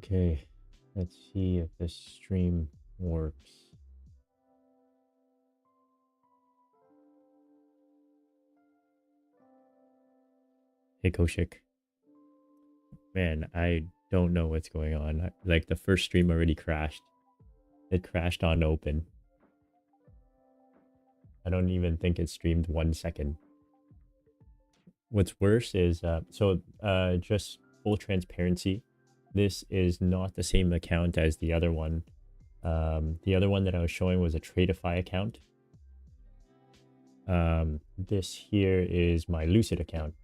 Okay, let's see if this stream works. Hey, Koshik. Man, I don't know what's going on. Like, the first stream already crashed. It crashed on open. I don't even think it streamed 1 second. What's worse is, just full transparency, this is not the same account as the other one. The other one that I was showing was a Tradeify account. This here is my Lucid account.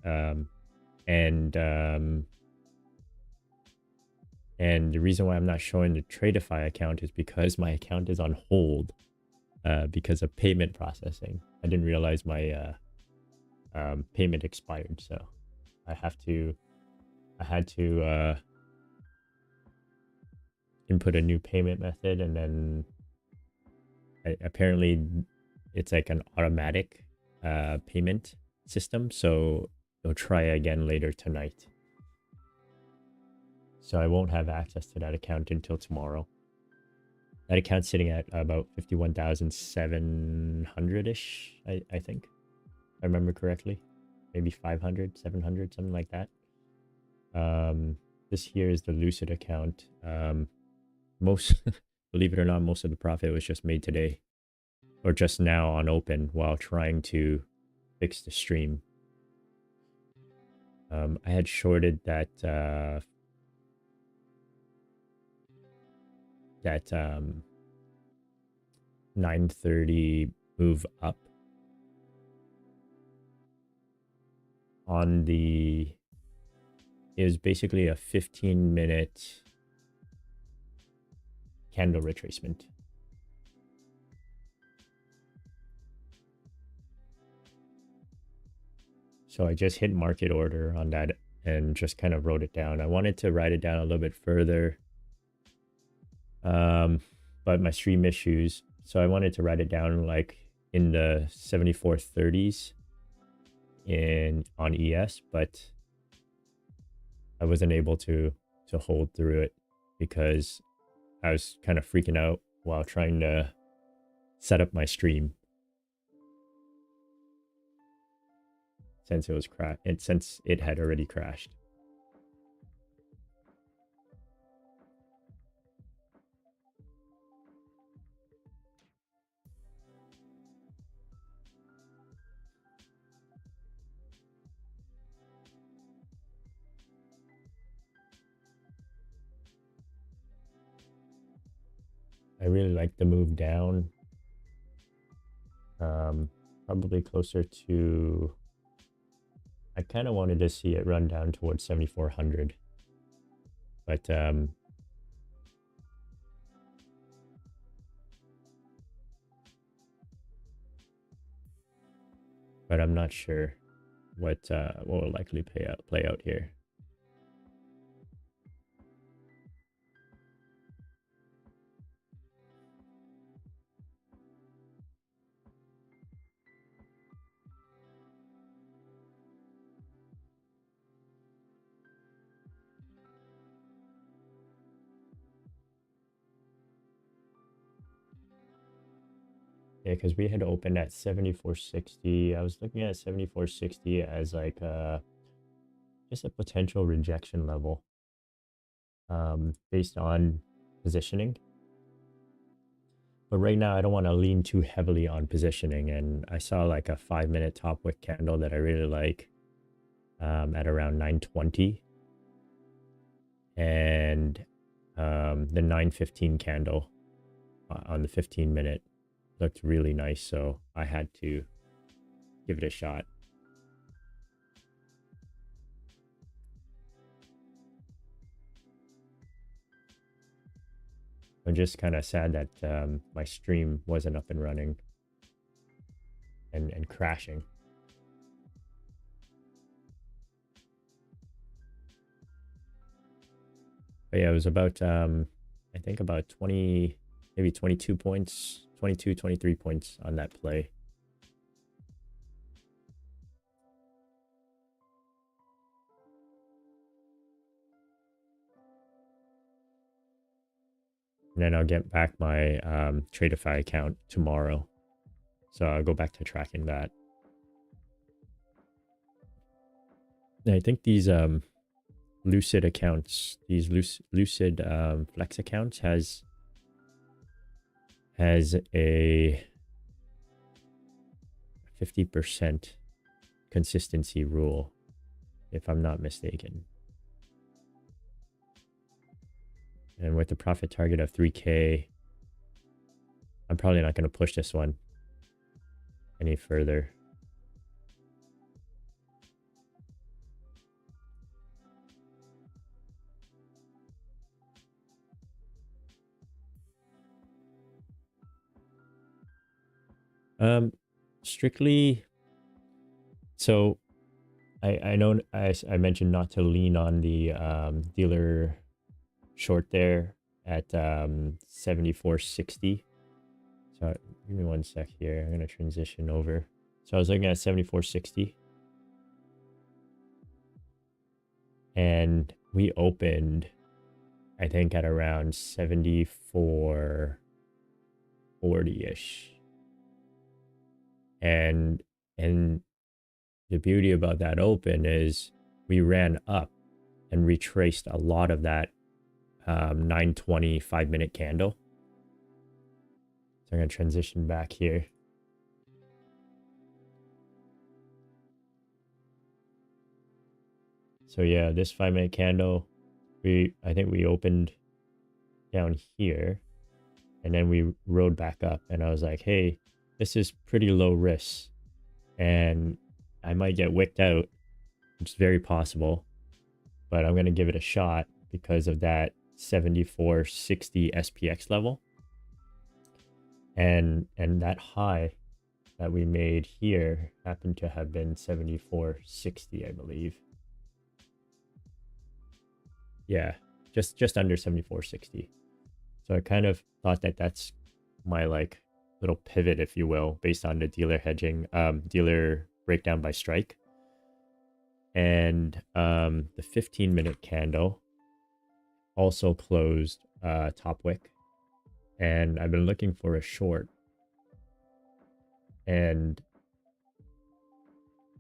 And the reason why I'm not showing the Tradeify account is because my account is on hold because of payment processing. I didn't realize my payment expired, so I had to input a new payment method, and then apparently it's like an automatic payment system, so they'll try again later tonight. So I won't have access to that account until tomorrow. That account's sitting at about 51,700-ish, I think. If I remember correctly. Maybe 500, 700, something like that. This here is the Lucid account. Believe it or not, most of the profit was just made today. Or just now on open while trying to fix the stream. I had shorted that 930 move up on the, it was basically a 15-minute candle retracement. So I just hit market order on that and just kind of wrote it down. I wanted to write it down a little bit further, but my stream issues, so I wanted to write it down like in the 7430s on ES, but I wasn't able to hold through it because I was kind of freaking out while trying to set up my stream since it was since it had already crashed. I really like the move down. Probably closer to, I kind of wanted to see it run down towards 7,400, but I'm not sure what will likely play out here. Yeah, because we had opened at 7460. I was looking at 7460 as like just a potential rejection level based on positioning. But right now, I don't want to lean too heavily on positioning. And I saw like a 5-minute top wick candle that I really like at around 920. And the 915 candle on the 15-minute looked really nice, so I had to give it a shot. I'm just kind of sad that my stream wasn't up and running and crashing. But yeah, it was about I think about 20, maybe 22 points, 22, 23 points on that play. And then I'll get back my Tradeify account tomorrow. So I'll go back to tracking that. And I think these Lucid accounts, these Lucid Flex accounts has a 50% consistency rule, if I'm not mistaken. And with the profit target of 3K, I'm probably not going to push this one any further. Strictly, so I know I mentioned not to lean on the dealer short there at 74.60. So give me one sec here. I'm gonna transition over. So I was looking at 74.60, and we opened, I think, at around 74.40-ish. And the beauty about that open is we ran up and retraced a lot of that 9:20 5-minute candle. So I'm going to transition back here. So yeah, this 5-minute candle, I think we opened down here and then we rode back up, and I was like, hey, this is pretty low risk and I might get wicked out, which is very possible, but I'm going to give it a shot because of that 74.60 SPX level. And that high that we made here happened to have been 74.60, I believe. Yeah, just under 74.60. So I kind of thought that that's my like little pivot, if you will, based on the dealer hedging, dealer breakdown by strike. And the 15-minute candle also closed top wick, and I've been looking for a short. And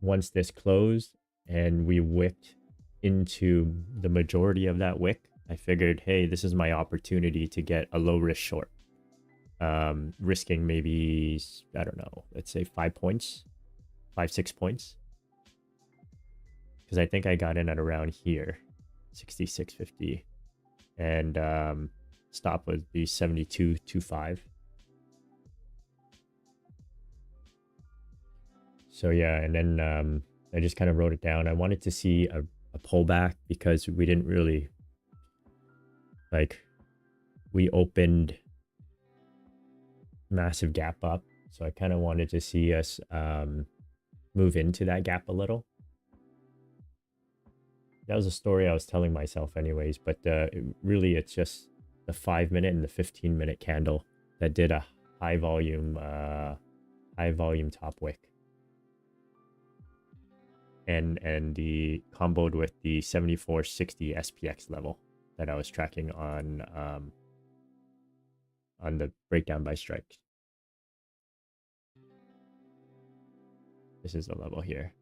once this closed and we wicked into the majority of that wick, I figured, hey, this is my opportunity to get a low risk short. Risking maybe, I don't know, let's say 5 points, 5-6 points. Because I think I got in at around here, 66.50. And stop would be 72.25. So yeah, and then I just kind of wrote it down. I wanted to see a pullback because we didn't really, like, we opened massive gap up. So I kind of wanted to see us move into that gap a little. That was a story I was telling myself anyways, but it's just the 5-minute and the 15-minute candle that did a high volume top wick. And the comboed with the 74.60 SPX level that I was tracking on the breakdown by strike. This is the level here.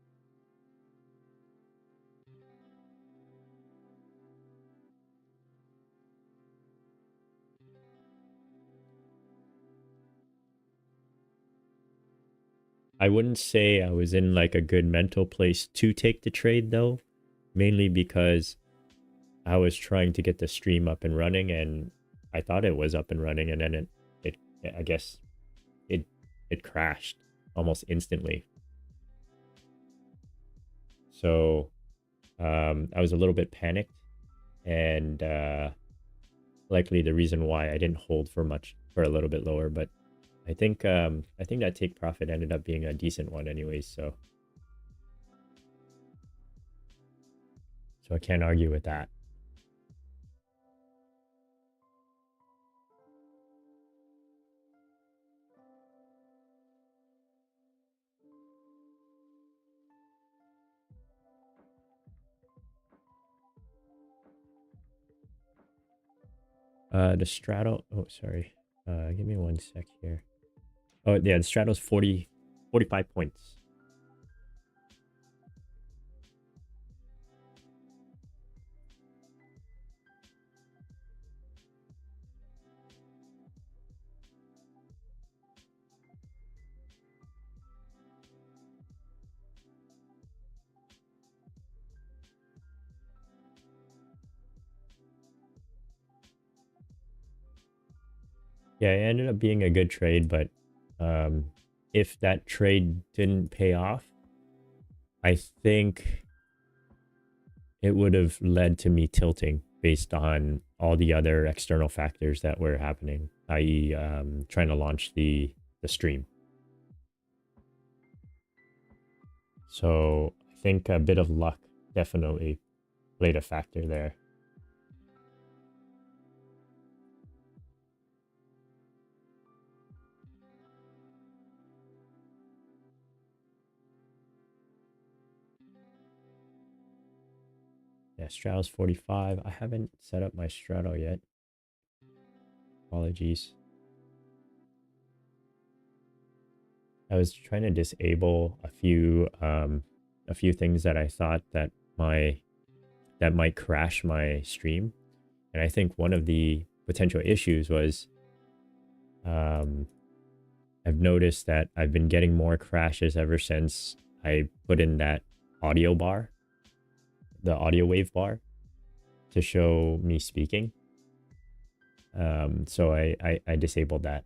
I wouldn't say I was in like a good mental place to take the trade though, mainly because I was trying to get the stream up and running, and I thought it was up and running, and then it I guess it crashed almost instantly. So I was a little bit panicked, and likely the reason why I didn't hold for a little bit lower, but I think that take profit ended up being a decent one anyways, so I can't argue with that. The straddle, oh, sorry. Give me one sec here. Oh, yeah, the straddle's 45 points. Yeah, it ended up being a good trade, but if that trade didn't pay off, I think it would have led to me tilting based on all the other external factors that were happening, i.e., trying to launch the stream. So I think a bit of luck definitely played a factor there. Yeah, straddle's 45. I haven't set up my straddle yet. Apologies. I was trying to disable a few things that I thought that might crash my stream. And I think one of the potential issues was I've noticed that I've been getting more crashes ever since I put in that audio bar, the audio wave bar, to show me speaking. So I disabled that.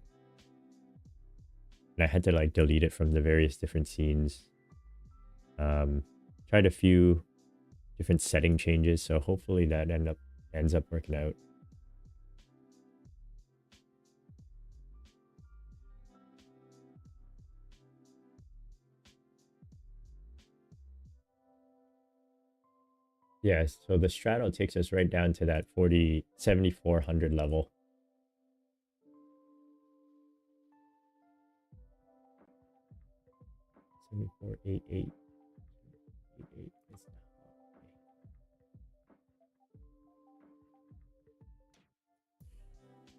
And I had to like delete it from the various different scenes. Tried a few different setting changes, so hopefully that ends up working out. Yeah, so the straddle takes us right down to that 7400 level. Seventy-four, 88.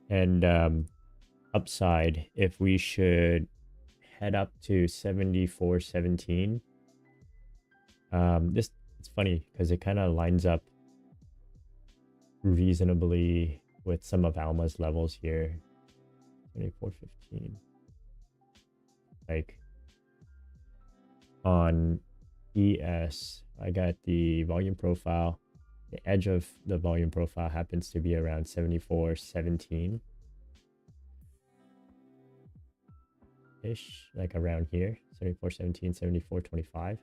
And upside, if we should head up to 7417, this, it's funny because it kind of lines up reasonably with some of Alma's levels here. 7415. Like on ES, I got the volume profile. The edge of the volume profile happens to be around 7417 ish, like around here, 7417, 7425.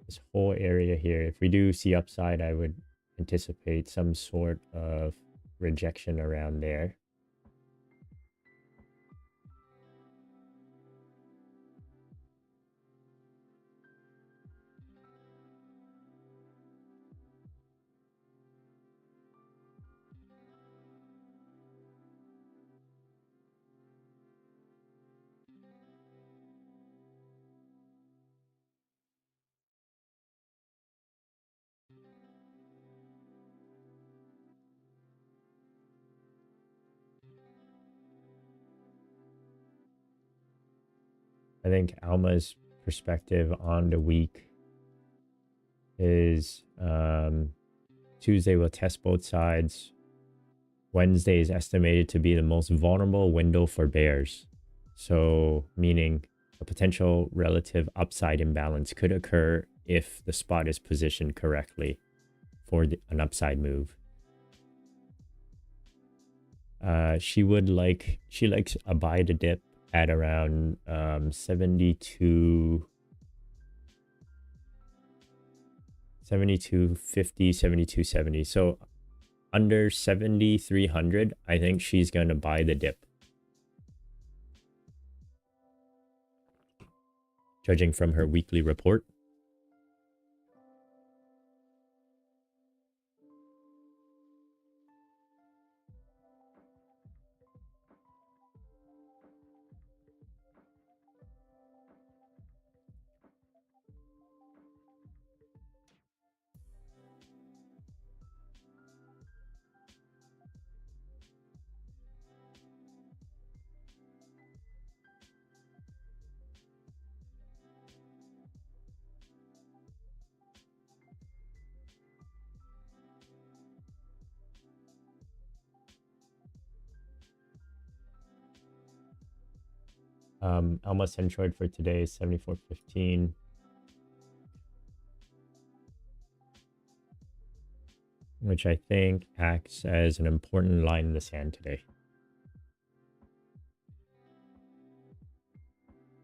This whole area here, if we do see upside, I would anticipate some sort of rejection around there. I think Alma's perspective on the week is Tuesday will test both sides. Wednesday is estimated to be the most vulnerable window for bears. So meaning a potential relative upside imbalance could occur if the spot is positioned correctly for an upside move. She likes a buy to dip at around 72 50, 7270. So under 7300, I think she's going to buy the dip, judging from her weekly report. Alma Centroid for today is 74.15. Which I think acts as an important line in the sand today.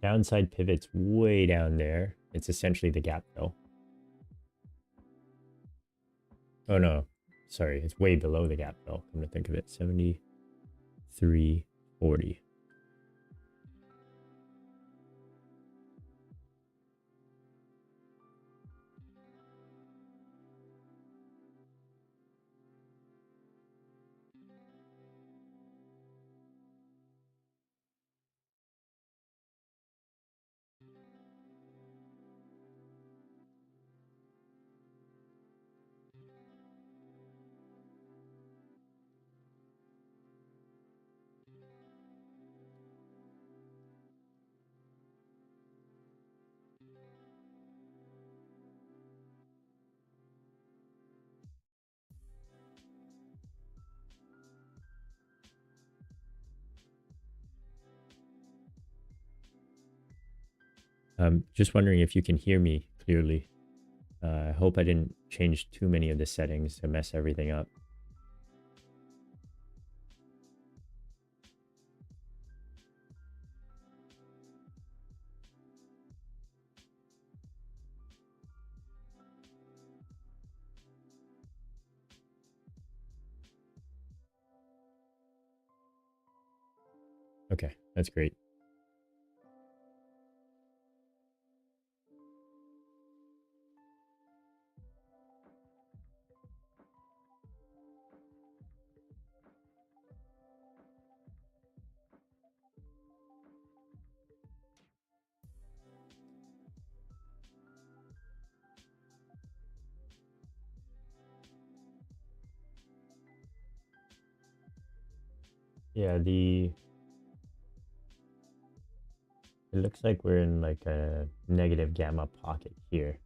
Downside pivot's way down there. It's essentially the gap fill. Oh no, sorry, it's way below the gap fill. Come to think of it, 73.40. Just wondering if you can hear me clearly. I hope I didn't change too many of the settings to mess everything up. Okay, that's great. Yeah, it looks like we're in like a negative gamma pocket here.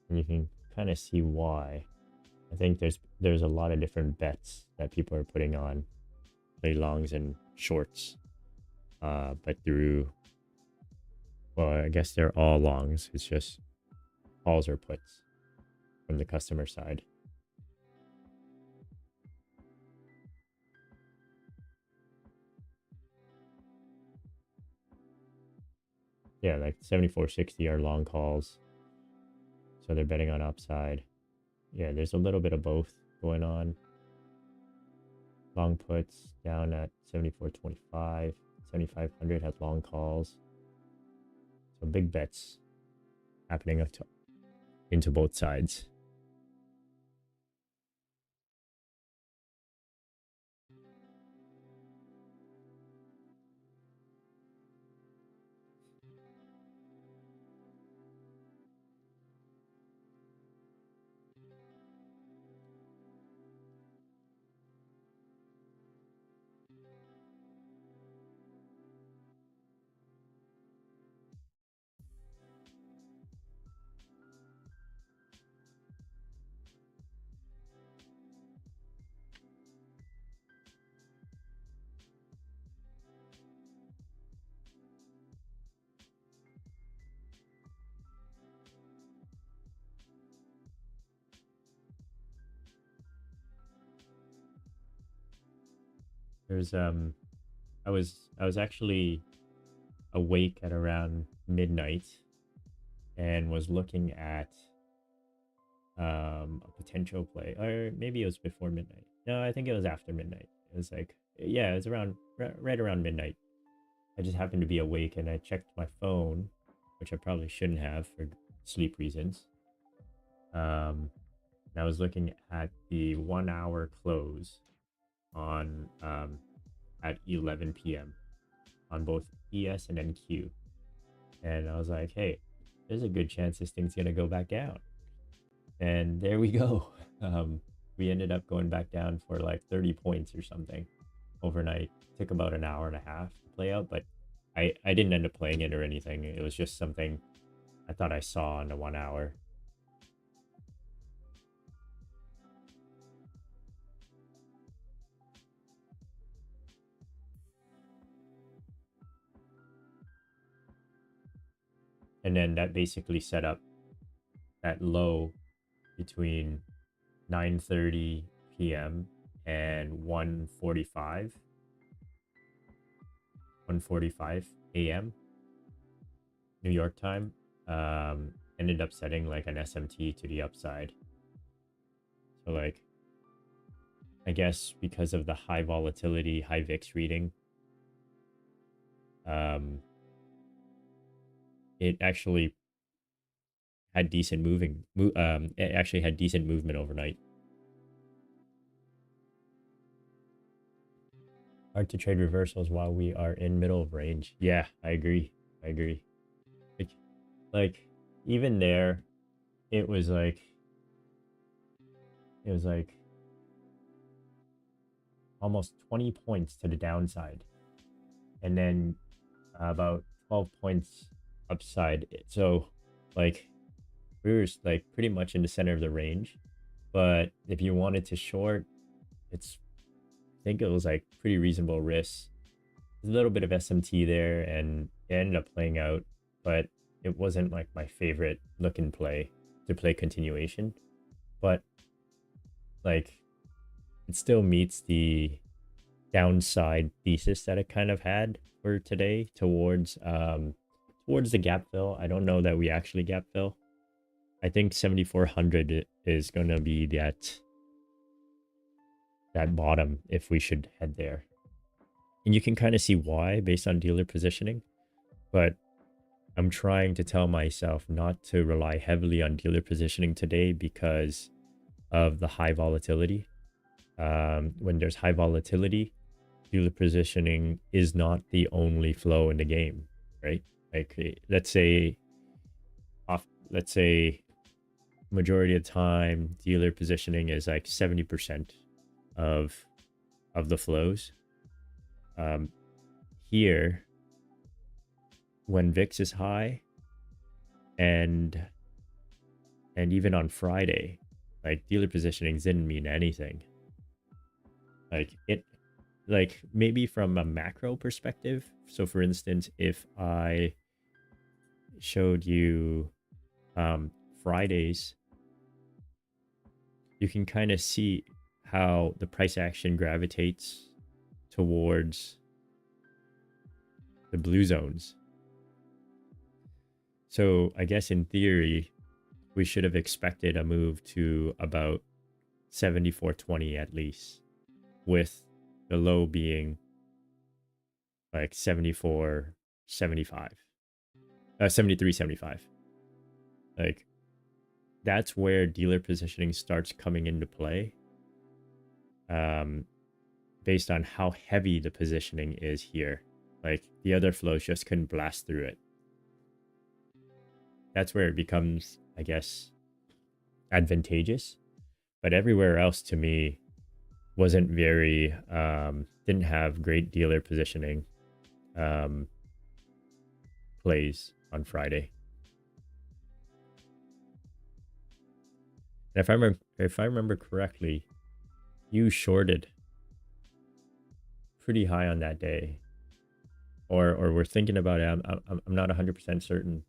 And you can kind of see why. I think there's a lot of different bets that people are putting on, play longs and shorts. But well, I guess they're all longs. It's just calls or puts from the customer side. Yeah, like 74.60 are long calls. So they're betting on upside. Yeah, there's a little bit of both going on. Long puts down at 74.25. 7,500 has long calls. So big bets happening into both sides. There's I was actually awake at around midnight and was looking at a potential play, or maybe it was before midnight. No, I think it was after midnight. It was like, yeah, it was around right around midnight. I just happened to be awake and I checked my phone, which I probably shouldn't have for sleep reasons. And I was looking at the 1 hour close on at 11 p.m. on both ES and NQ. And I was like, hey, there's a good chance this thing's going to go back down. And there we go. We ended up going back down for like 30 points or something overnight. Took about an hour and a half to play out, but I didn't end up playing it or anything. It was just something I thought I saw in the 1 hour. And then that basically set up that low between 9:30 p.m. and 1:45 a.m. New York time. Ended up setting like an SMT to the upside. So like, I guess because of the high volatility, high VIX reading, it actually had decent it actually had decent movement overnight. Hard to trade reversals while we are in middle of range. Yeah, I agree. Like even there, it was like almost 20 points to the downside, and then about 12 points upside. So like we were like pretty much in the center of the range, but if you wanted to short, I think it was like pretty reasonable risk. There's a little bit of SMT there, and it ended up playing out, but it wasn't like my favorite look and play to play continuation. But like it still meets the downside thesis that it kind of had for today towards the gap fill. I don't know that we actually gap fill. I think 7,400 is going to be that bottom if we should head there. And you can kind of see why based on dealer positioning, but I'm trying to tell myself not to rely heavily on dealer positioning today because of the high volatility. When there's high volatility, dealer positioning is not the only flow in the game, right? Like let's say majority of the time dealer positioning is like 70% of the flows. Here, when VIX is high, and even on Friday, like dealer positioning didn't mean anything. Like maybe from a macro perspective. So for instance, if I showed you Fridays, you can kind of see how the price action gravitates towards the blue zones. So I guess in theory, we should have expected a move to about 74.20 at least, with the low being like 74.75, 73.75. Like that's where dealer positioning starts coming into play, based on how heavy the positioning is here. Like the other flows just couldn't blast through it. That's where it becomes, I guess, advantageous. But everywhere else to me wasn't very, didn't have great dealer positioning plays on Friday. And if I remember correctly, you shorted pretty high on that day, or we're thinking about it. I'm not 100% certain.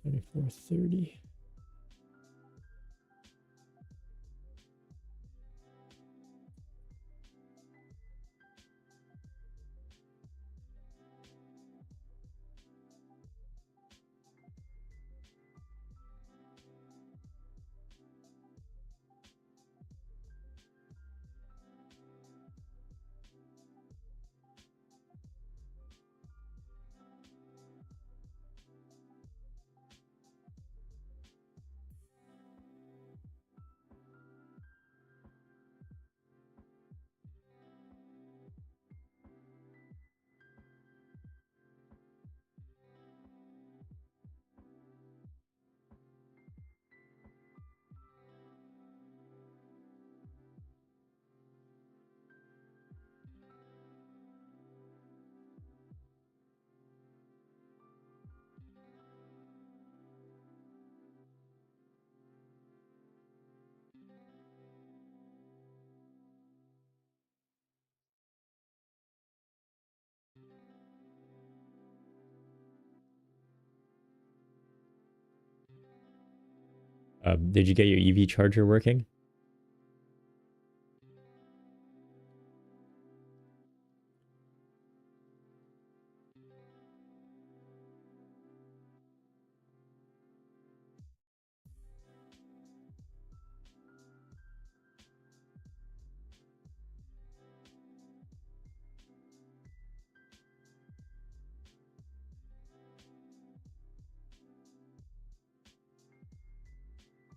$74.30. Did you get your EV charger working?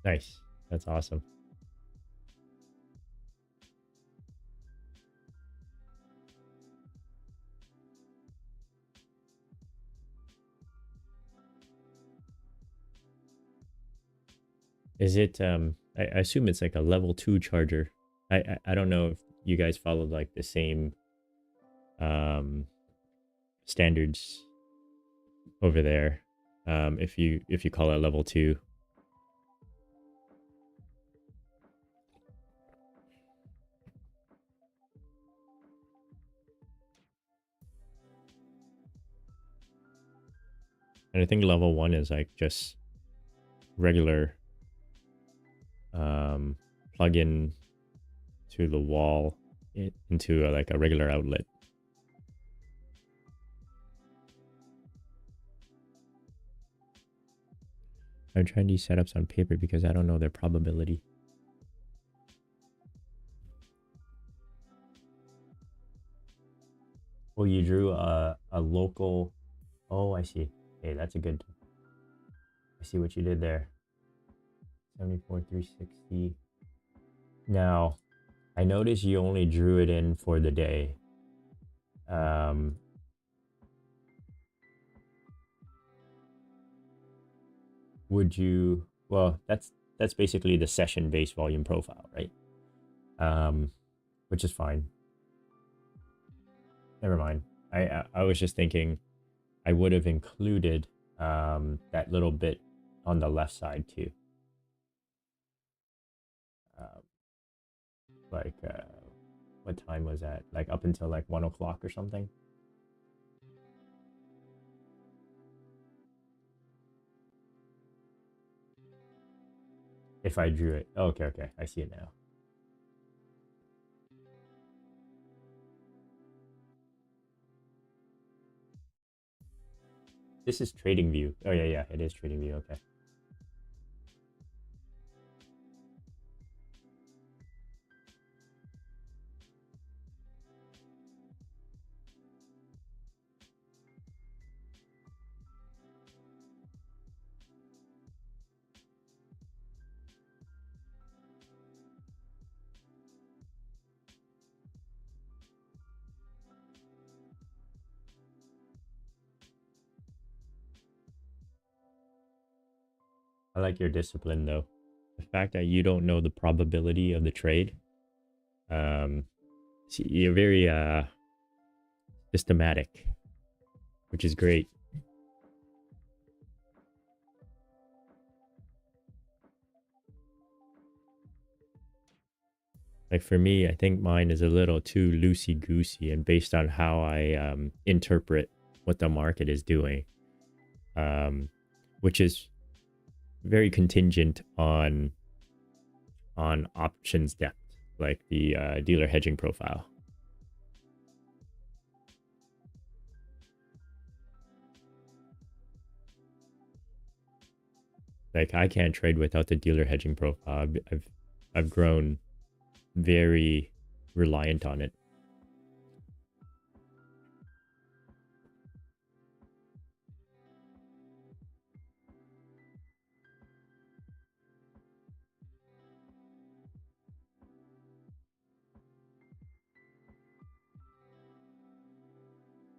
Nice. That's awesome. Is it I assume it's like a level 2 charger. I don't know if you guys follow like the same standards over there. If you call it level 2. And I think level 1 is like just regular plug in to the wall into like a regular outlet. I'm trying these setups on paper because I don't know their probability. Oh, you drew a local. Oh, I see. Hey, that's a good. I see what you did there. 74,360. Now, I noticed you only drew it in for the day. Would you? Well, that's basically the session-based volume profile, right? Which is fine. Never mind. I was just thinking I would have included that little bit on the left side too. Like what time was that? Like up until like 1 o'clock or something. If I drew it. Oh, okay, I see it now. This is trading view. Oh yeah, it is trading view. Okay. I like your discipline though. The fact that you don't know the probability of the trade. See, you're very systematic, which is great. Like for me, I think mine is a little too loosey-goosey and based on how I interpret what the market is doing, which is very contingent on options depth, like the dealer hedging profile. Like I can't trade without the dealer hedging profile. I've grown very reliant on it.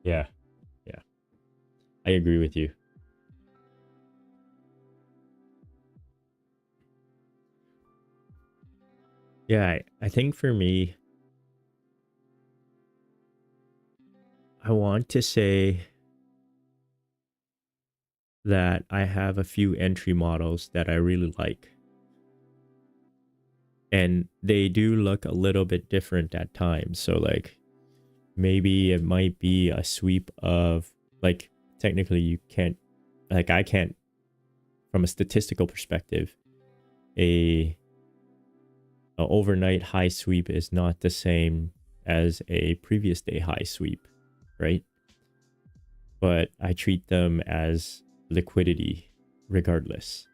Yeah, I agree with you. Yeah, I think for me, I want to say that I have a few entry models that I really like. And they do look a little bit different at times. So like maybe it might be a sweep of like technically you can't, like I can't from a statistical perspective, a overnight high sweep is not the same as a previous day high sweep, right? But I treat them as liquidity regardless.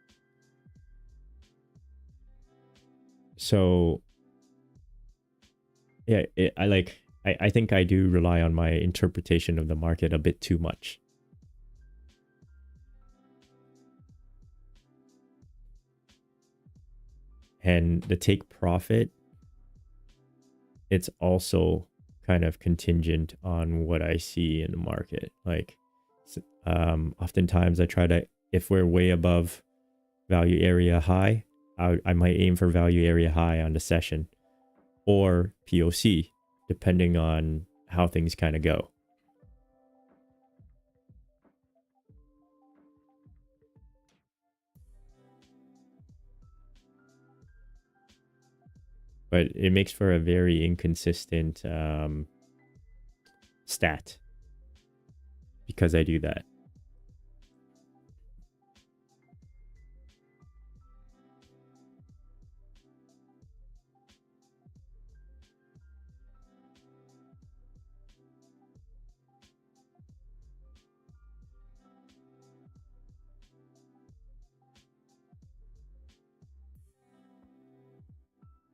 So yeah, I think I do rely on my interpretation of the market a bit too much. And the take profit, it's also kind of contingent on what I see in the market. Like, oftentimes I try to, if we're way above value area high, I might aim for value area high on the session or POC, depending on how things kind of go. But it makes for a very inconsistent stat because I do that.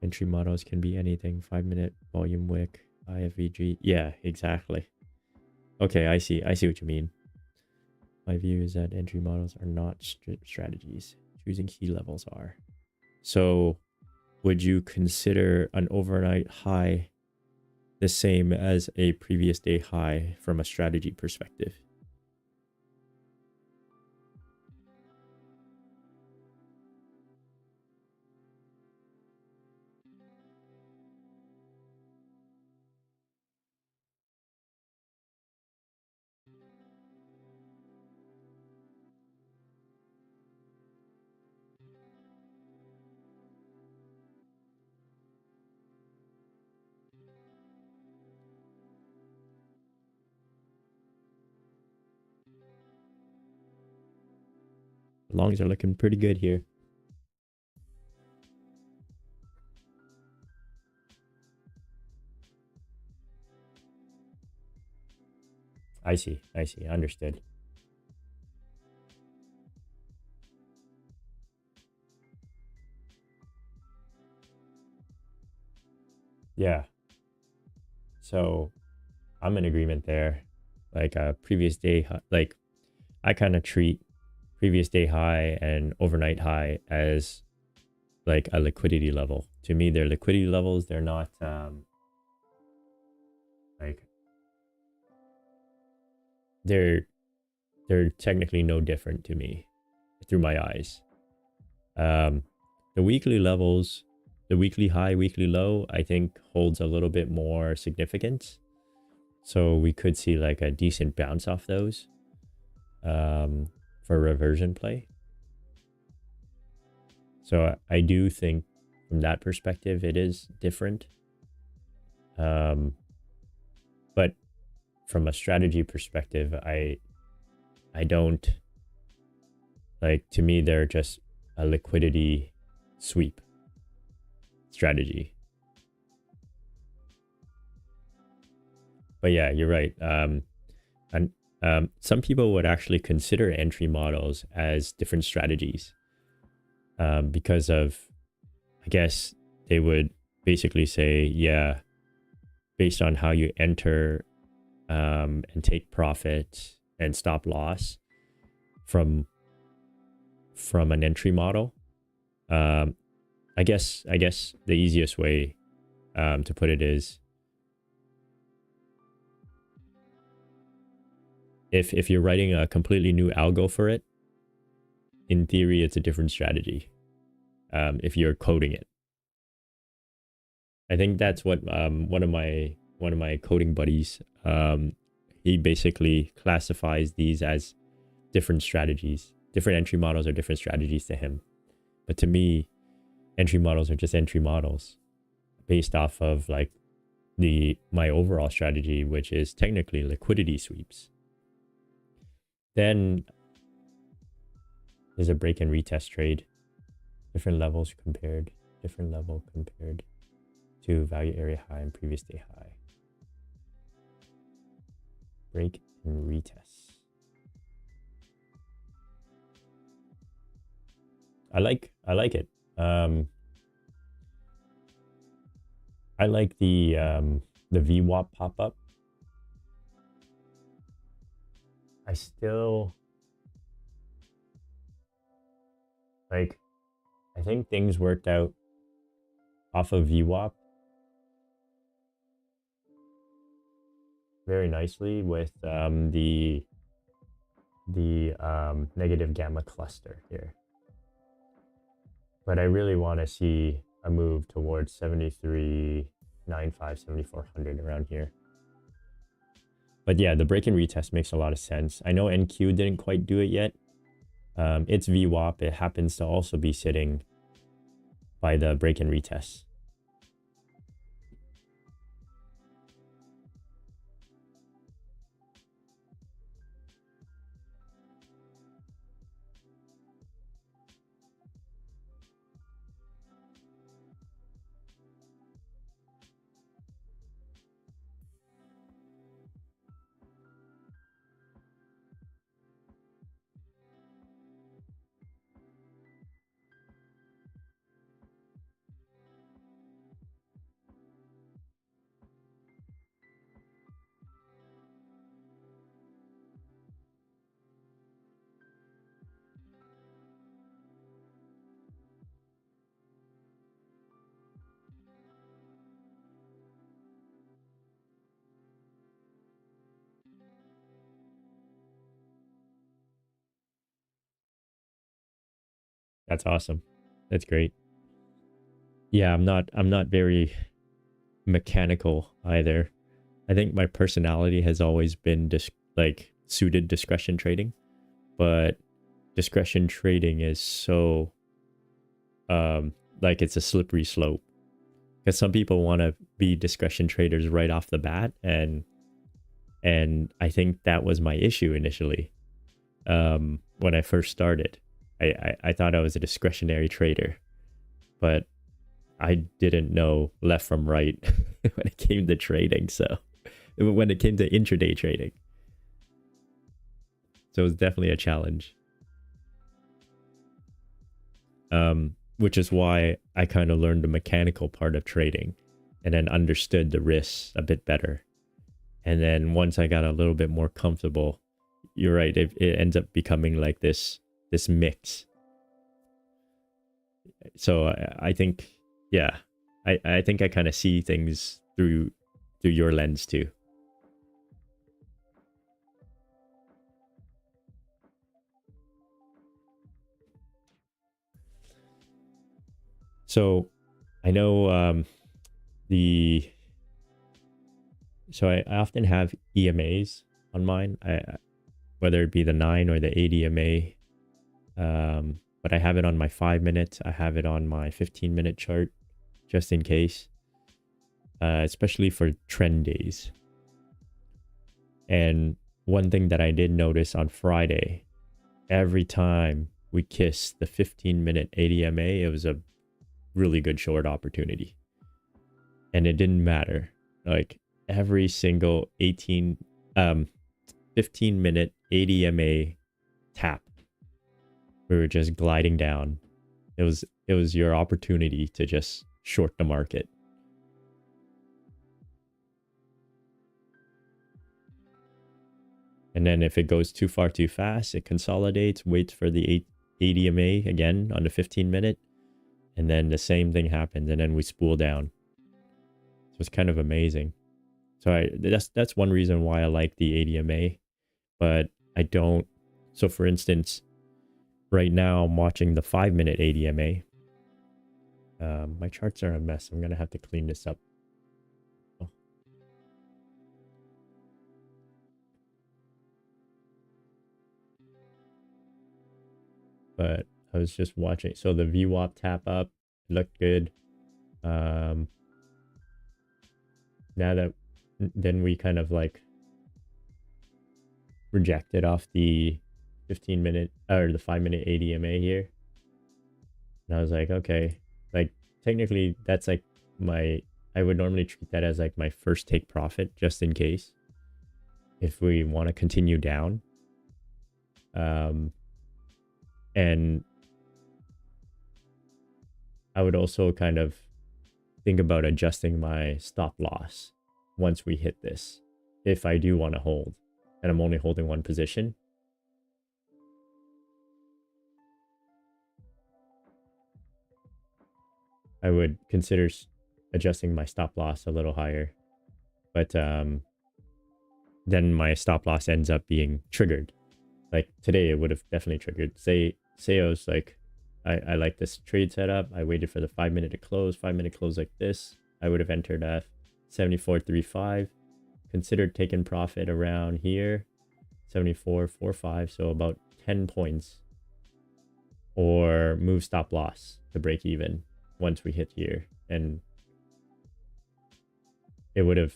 Entry models can be anything. 5-minute volume wick, IFVG. Yeah, exactly. Okay, I see what you mean. My view is that entry models are not strategies. Choosing key levels are. So would you consider an overnight high the same as a previous day high from a strategy perspective? Longs are looking pretty good here. I see. Understood. Yeah. So I'm in agreement there. Like a previous day, like I kind of treat previous day high and overnight high as like a liquidity level. To me, they're liquidity levels. They're not like they're technically no different to me through my eyes. The weekly levels, the weekly high, weekly low, I think holds a little bit more significance. So we could see like a decent bounce off those for reversion play. So I do think from that perspective, it is different. But from a strategy perspective, I don't like, to me, they're just a liquidity sweep strategy. But yeah, you're right. And some people would actually consider entry models as different strategies because of, I guess they would basically say, yeah, based on how you enter and take profit and stop loss from an entry model. I guess the easiest way to put it is, if you're writing a completely new algo for it, in theory, it's a different strategy. If you're coding it, I think that's what one of my coding buddies, he basically classifies these as different strategies. Different entry models are different strategies to him. But to me, entry models are just entry models based off of like my overall strategy, which is technically liquidity sweeps. Then there's a break and retest trade. Different levels compared. Different level compared to value area high and previous day high. Break and retest. I like it. I like the VWAP pop-up. I still like, I think things worked out off of VWAP very nicely with the negative gamma cluster here. But I really want to see a move towards 73.95, 7400 around here. But yeah, the break and retest makes a lot of sense. I know NQ didn't quite do it yet. It's VWAP. It happens to also be sitting by the break and retest. That's awesome. That's great. Yeah, I'm not very mechanical either. I think my personality has always been suited discretion trading, but discretion trading is so like it's a slippery slope, because some people want to be discretion traders right off the bat, and I think that was my issue initially. When I first started, I thought I was a discretionary trader, but I didn't know left from right when it came to trading. So when it came to intraday trading, so it was definitely a challenge. Which is why I kind of learned the mechanical part of trading and then understood the risks a bit better. And then once I got a little bit more comfortable, you're right, it ends up becoming like this mix. So I think, yeah, I think I kind of see things through your lens too. So I know so I often have EMAs on mine, whether it be the 9 or the 8 EMA. But I have it on my 5-minute. I have it on my 15-minute chart, just in case, especially for trend days. And one thing that I did notice on Friday, every time we kissed the 15-minute 8 EMA, it was a really good short opportunity. And it didn't matter. Like every single 15-minute 8 EMA tap, we were just gliding down. It was your opportunity to just short the market. And then if it goes too far too fast, it consolidates, waits for the 8 EMA again on the 15-minute, and then the same thing happens, and then we spool down. So it's kind of amazing. So that's one reason why I like the 8 EMA, but I don't. So for instance, right now I'm watching the 5-minute 8 EMA. My charts are a mess. I'm gonna have to clean this up. Oh. But I was just watching. So the VWAP tap up looked good. Now that then we kind of like rejected off the 15-minute or the 5-minute 8 EMA here. And I was like, okay, like technically that's like I would normally treat that as like my first take profit just in case if we want to continue down. And I would also kind of think about adjusting my stop loss once we hit this, if I do want to hold and I'm only holding one position. I would consider adjusting my stop loss a little higher, but then my stop loss ends up being triggered. Like today, it would have definitely triggered. Say I was like, I like this trade setup. I waited for the 5 minute to close, 5 minute close like this. I would have entered at 74.35, considered taking profit around here, 74.45, so about 10 points, or move stop loss to break even once we hit here, and it would have,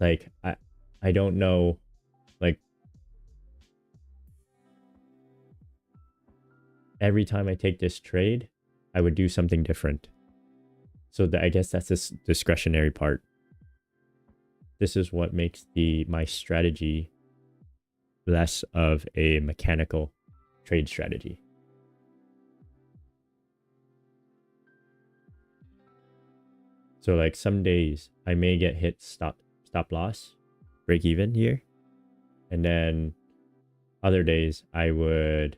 like, I don't know, like, every time I take this trade, I would do something different. So I guess that's this discretionary part. This is what makes my strategy less of a mechanical trade strategy. So like some days I may get hit stop loss, break even here. And then other days I would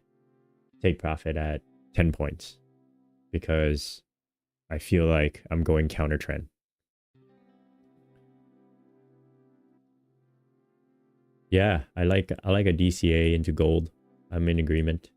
take profit at 10 points because I feel like I'm going counter trend. Yeah, I like a DCA into gold. I'm in agreement.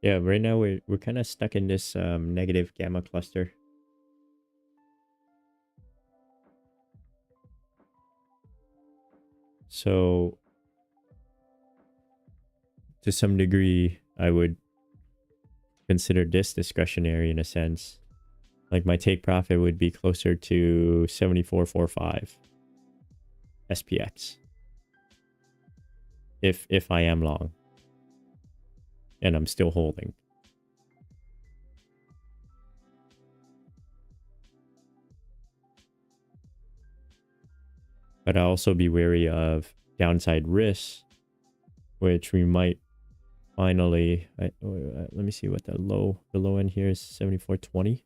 Yeah, right now we're kind of stuck in this negative gamma cluster. So to some degree, I would consider this discretionary in a sense. Like my take profit would be closer to 74.45 SPX if I am long and I'm still holding. But I'll also be wary of downside risks, which we might finally, let me see what the low end here is, 74.20.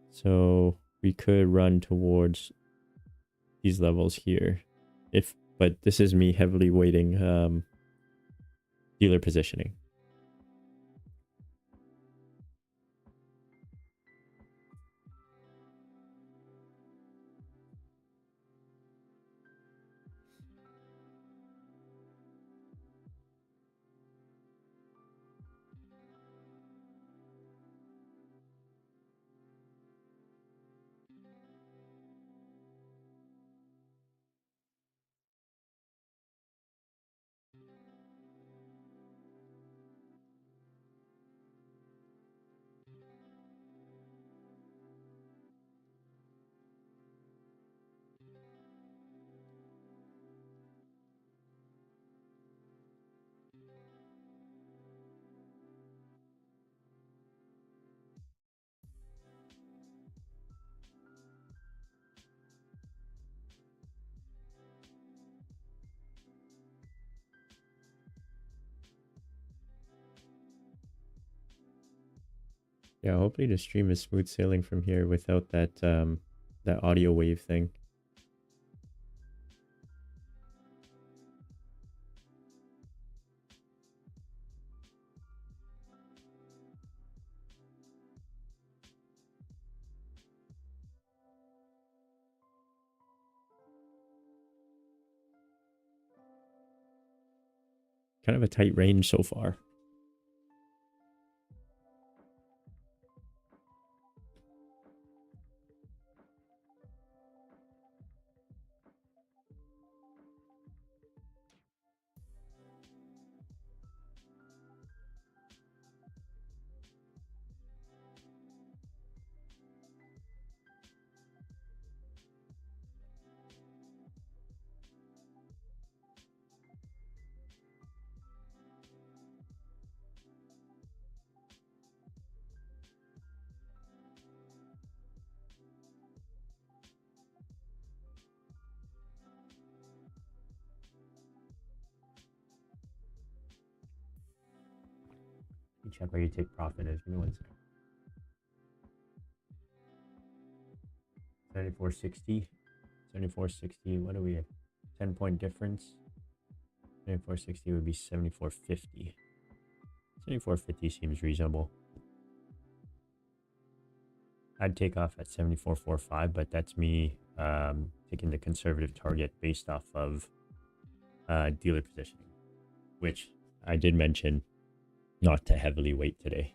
So we could run towards these levels here, but this is me heavily weighting dealer positioning. Yeah, hopefully the stream is smooth sailing from here without that that audio wave thing. kind of a tight range so far. You check where you take profit is. Give me 1 second. 74.60. 74.60. What are we at? 10-point difference. 74.60 would be 74.50. 74.50 seems reasonable. I'd take off at 74.45, but that's me taking the conservative target based off of dealer positioning, which I did mention not to heavily weight today.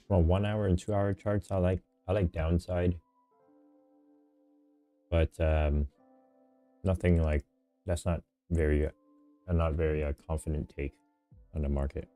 Well, 1 hour and 2 hour charts, I like downside, but nothing like that's not very confident take on the market.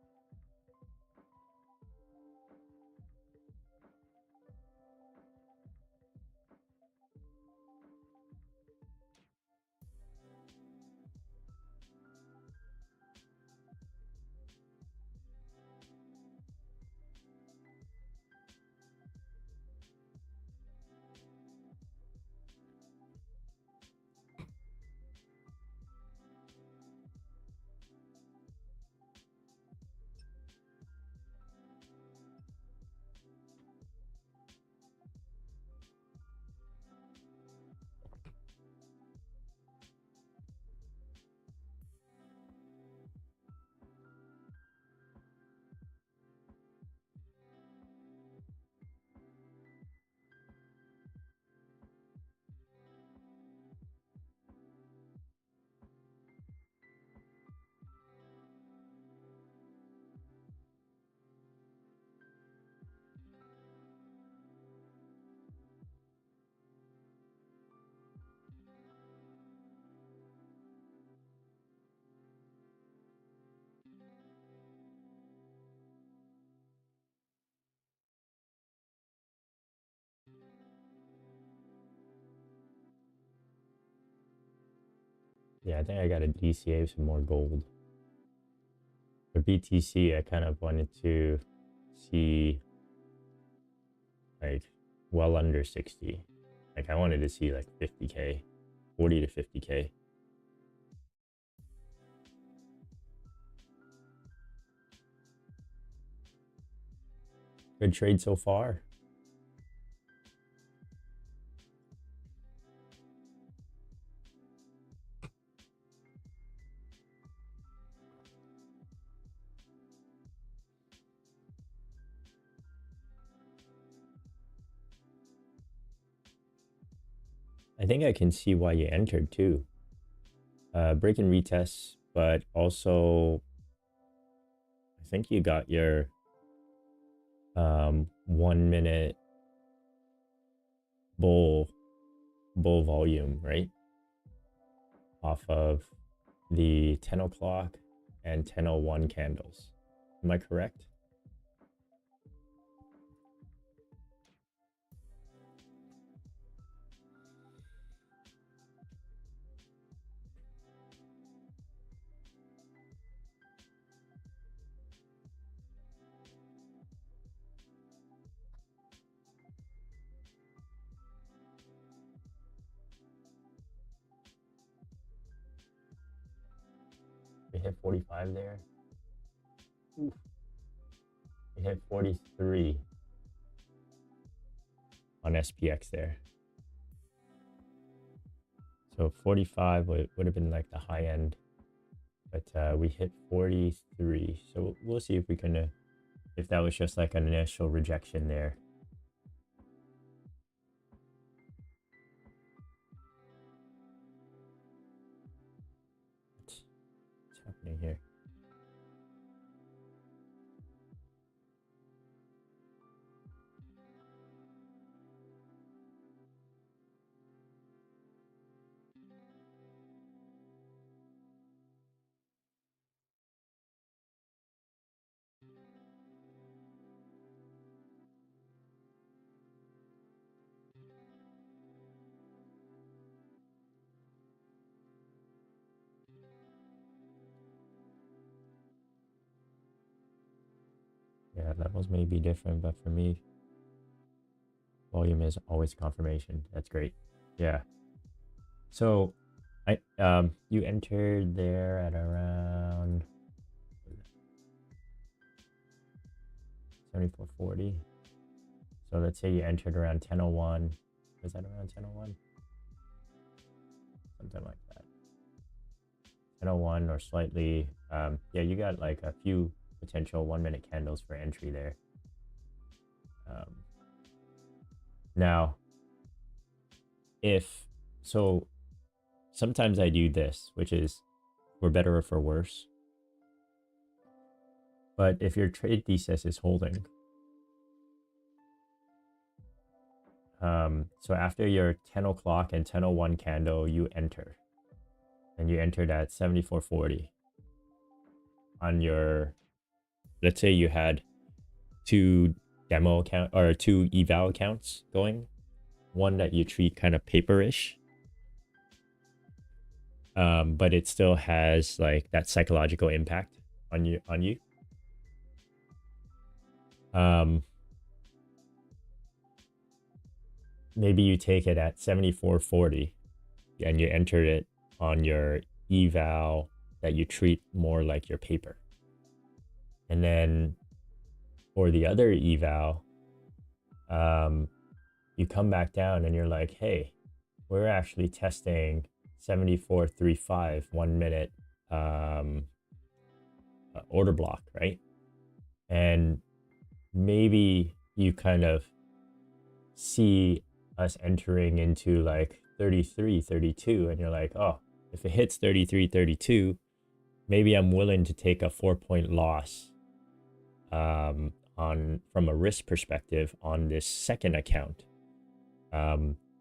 Yeah, I think I got a DCA some more gold. For BTC, I kind of wanted to see like well under 60. Like I wanted to see like 50K, 40 to 50K. Good trade so far. I think I can see why you entered too. Break and retest, but also I think you got your 1 minute bull volume, right? Off of the 10 o'clock and 10:01 candles. Am I correct? We hit 45 there. Oof. We hit 43 on SPX there. So 45 would have been like the high end, but we hit 43. So we'll see if we can, if that was just like an initial rejection there. What's happening here? Yeah, levels may be different, but for me, volume is always confirmation. That's great. Yeah. So you entered there at around 74.40. So let's say you entered around 10.01. Was that around 10.01? Something like that. 10.01 or slightly. Yeah, you got like a few potential 1 minute candles for entry there. Now, so sometimes I do this, which is for better or for worse. But if your trade thesis is holding, so after your 10 o'clock and 10.01 candle, you enter. And you entered at 74.40 on your, let's say you had two demo account or two eval accounts going, one that you treat kind of paperish, but it still has like that psychological impact on you. Maybe you take it at 74.40 and you enter it on your eval that you treat more like your paper. And then for the other eval, you come back down and you're like, hey, we're actually testing 74.35 1 minute order block, right? And maybe you kind of see us entering into like 33, 32, and you're like, oh, if it hits 33, 32, maybe I'm willing to take a 4-point loss from a risk perspective on this second account,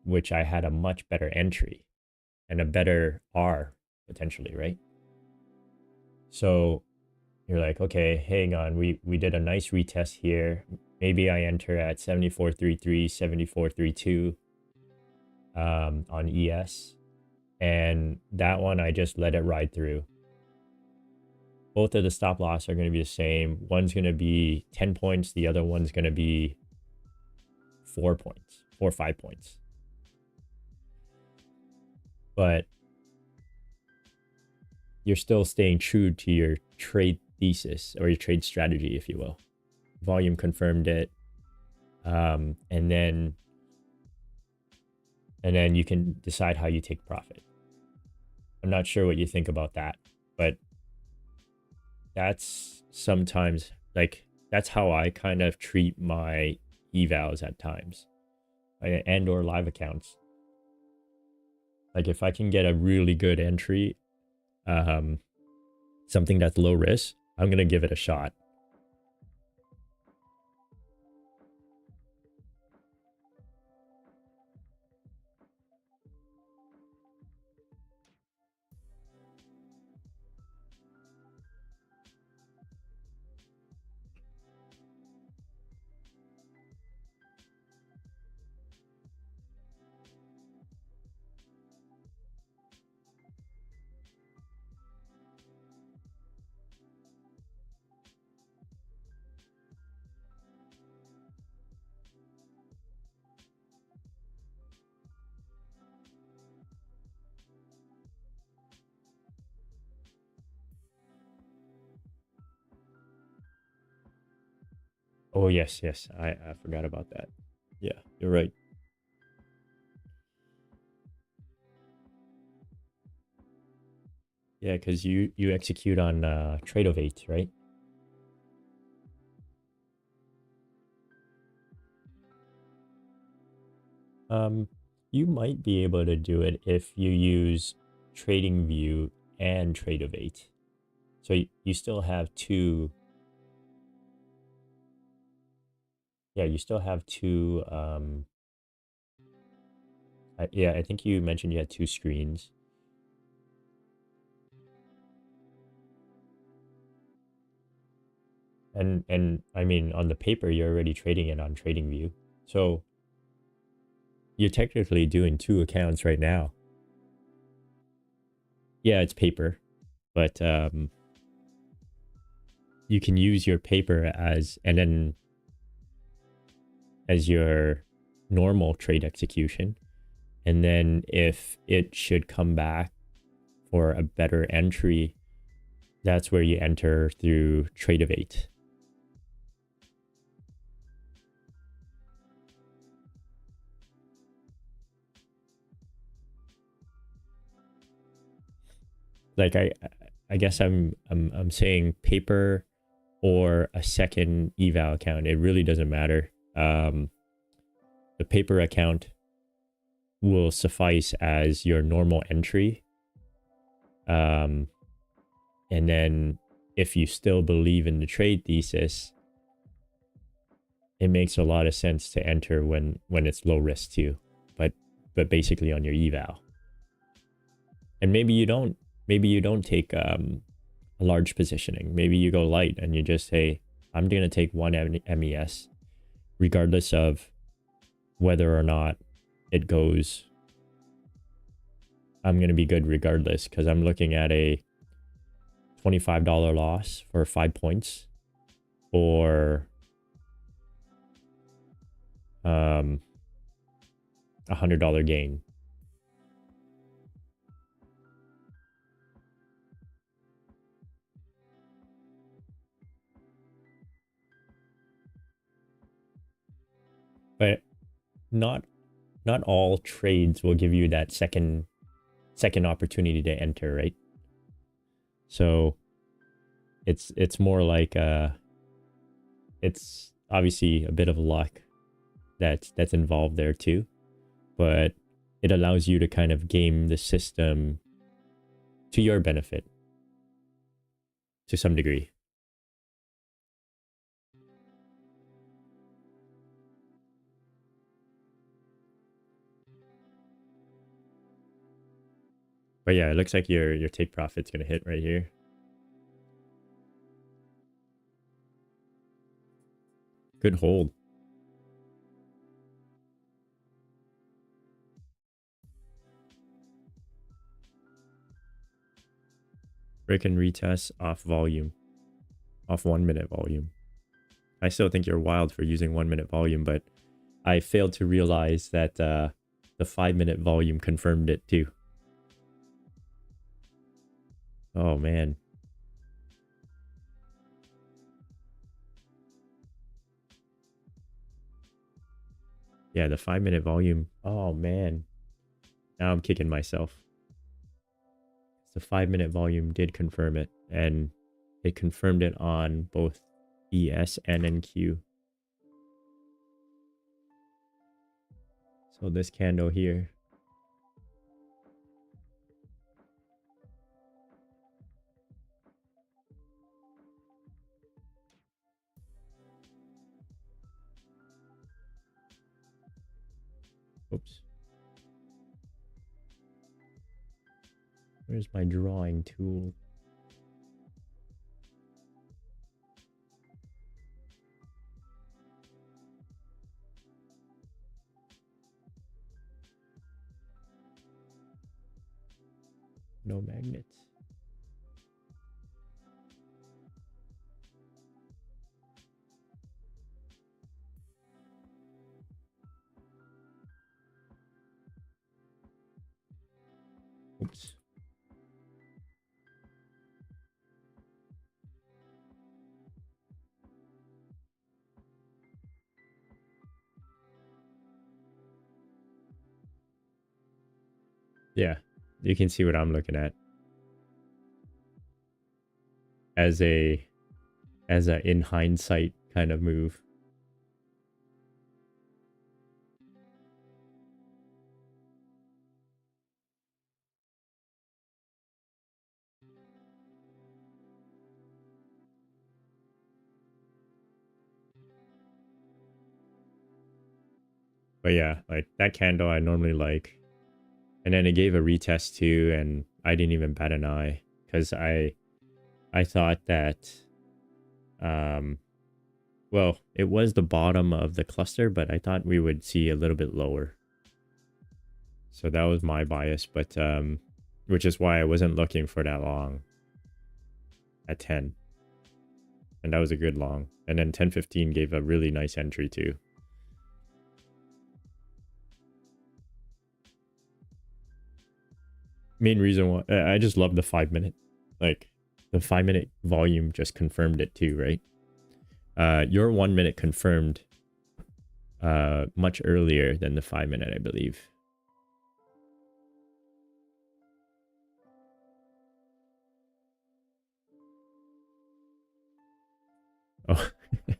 which I had a much better entry and a better R potentially, right? So you're like, okay, hang on, we did a nice retest here. Maybe I enter at 74.33, 74.32 on ES, and that one I just let it ride through. Both of the stop loss are going to be the same. One's going to be 10 points. The other one's going to be 4 points, 4 or 5 points. But you're still staying true to your trade thesis or your trade strategy, if you will. Volume confirmed it. And then you can decide how you take profit. I'm not sure what you think about that, but that's sometimes like, that's how I kind of treat my evals at times and or live accounts. Like if I can get a really good entry, something that's low risk, I'm going to give it a shot. Oh, yes, yes. I forgot about that. Yeah, you're right. Yeah, because you execute on trade of 8, right? Um, you might be able to do it if you use trading view and trade of 8. So you still have two. Yeah, you still have two. Yeah, I think you mentioned you had two screens. And I mean, on the paper, you're already trading it on trading view. So you're technically doing two accounts right now. Yeah, it's paper, but you can use your paper as, and then as your normal trade execution. And then if it should come back for a better entry, that's where you enter through trade of 8. Like I guess I'm saying paper or a second eval account. It really doesn't matter. The paper account will suffice as your normal entry. And then if you still believe in the trade thesis, it makes a lot of sense to enter when it's low risk too. But basically on your eval. And maybe you don't take a large positioning. Maybe you go light and you just say, I'm going to take one MES regardless of whether or not it goes. I'm going to be good regardless because I'm looking at a $25 loss for 5 points or $100 gain. But not all trades will give you that second opportunity to enter, right? So it's more like it's obviously a bit of luck that's involved there too, but it allows you to kind of game the system to your benefit to some degree. But yeah, it looks like your take profit's gonna hit right here. Good hold. Break and retest off volume, off 1 minute volume. I still think you're wild for using 1 minute volume, but I failed to realize that the 5 minute volume confirmed it too. Oh man. Yeah, the 5 minute volume. Oh man. Now I'm kicking myself. The 5 minute volume did confirm it, and it confirmed it on both ES and NQ. So this candle here. Oops. Where's my drawing tool? No magnets. Oops. Yeah, you can see what I'm looking at as a in hindsight kind of move. But yeah, like that candle I normally like. And then it gave a retest too, and I didn't even bat an eye because I thought that well, it was the bottom of the cluster, but I thought we would see a little bit lower. So that was my bias, but which is why I wasn't looking for that long at 10. And that was a good long. And then 10:15 gave a really nice entry too. Main reason why I just love the 5-minute. Like the 5-minute volume just confirmed it too, right? Your 1-minute confirmed much earlier than the 5-minute, I believe. Oh, the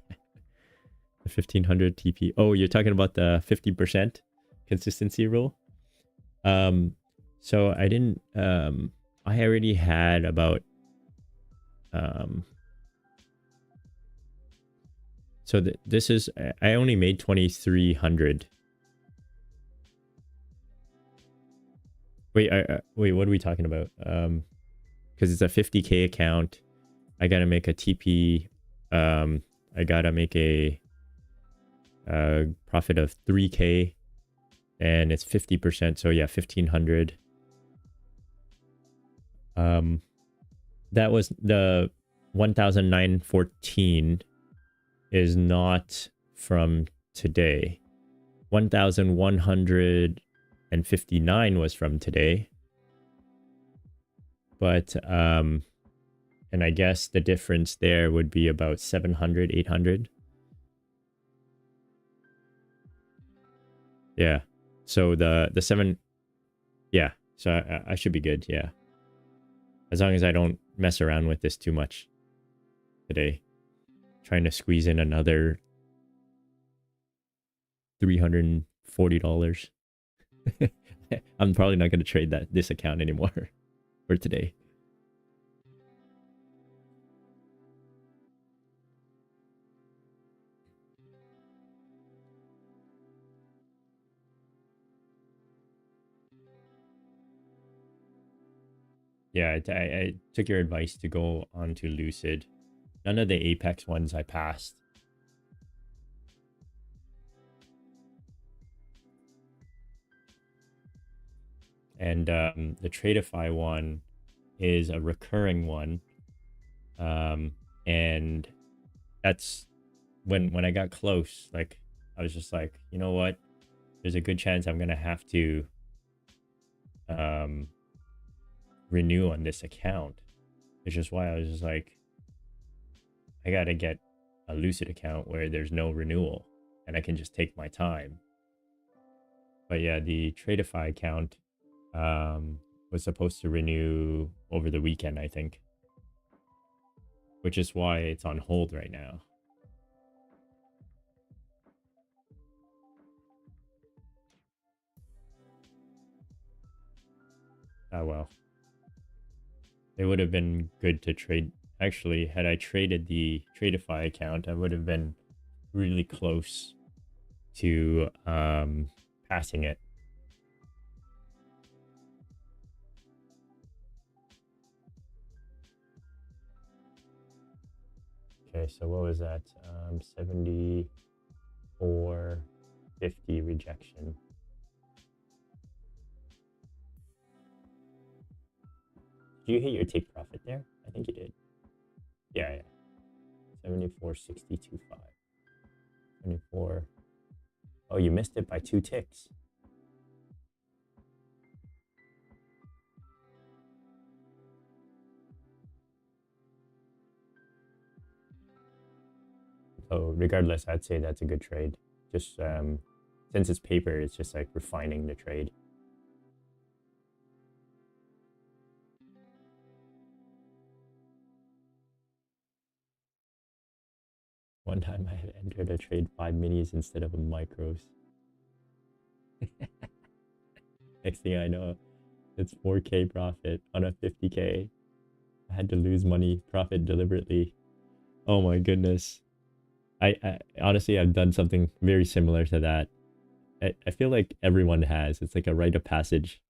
1500 TP. Oh, you're talking about the 50% consistency rule? So I didn't, I already had about, so this is, I only made 2,300. Wait, wait, what are we talking about? Because it's a 50K account. I got to make a TP. I got to make a profit of 3K and it's 50%. So yeah, 1,500. That was the 1,914 is not from today. 1,159 was from today. But, and I guess the difference there would be about 700, 800. Yeah. So the 7, yeah. So I should be good. Yeah. As long as I don't mess around with this too much today. Trying to squeeze in another $340. I'm probably not going to trade this account anymore for today. Yeah, I took your advice to go on to Lucid. None of the Apex ones I passed. And the Tradeify one is a recurring one. And that's when I got close, like I was just like, you know what? There's a good chance I'm gonna have to renew on this account. Which is why I was just like, I gotta get a Lucid account where there's no renewal and I can just take my time. But yeah, the Tradeify account was supposed to renew over the weekend, I think. Which is why it's on hold right now. Oh well. It would have been good to trade. Actually, had I traded the Tradeify account, I would have been really close to passing it. Okay, so what was that? 74.50 rejection. Did you hit your take profit there? I think you did. Yeah. 74.62.5. 24. Oh, you missed it by 2 ticks. So regardless, I'd say that's a good trade. Just since it's paper, it's just like refining the trade. One time I had entered a trade 5 minis instead of a micros. Next thing I know, it's 4K profit on a 50K. I had to lose money profit deliberately. Oh my goodness. I honestly, I've done something very similar to that. I feel like everyone has. It's like a rite of passage.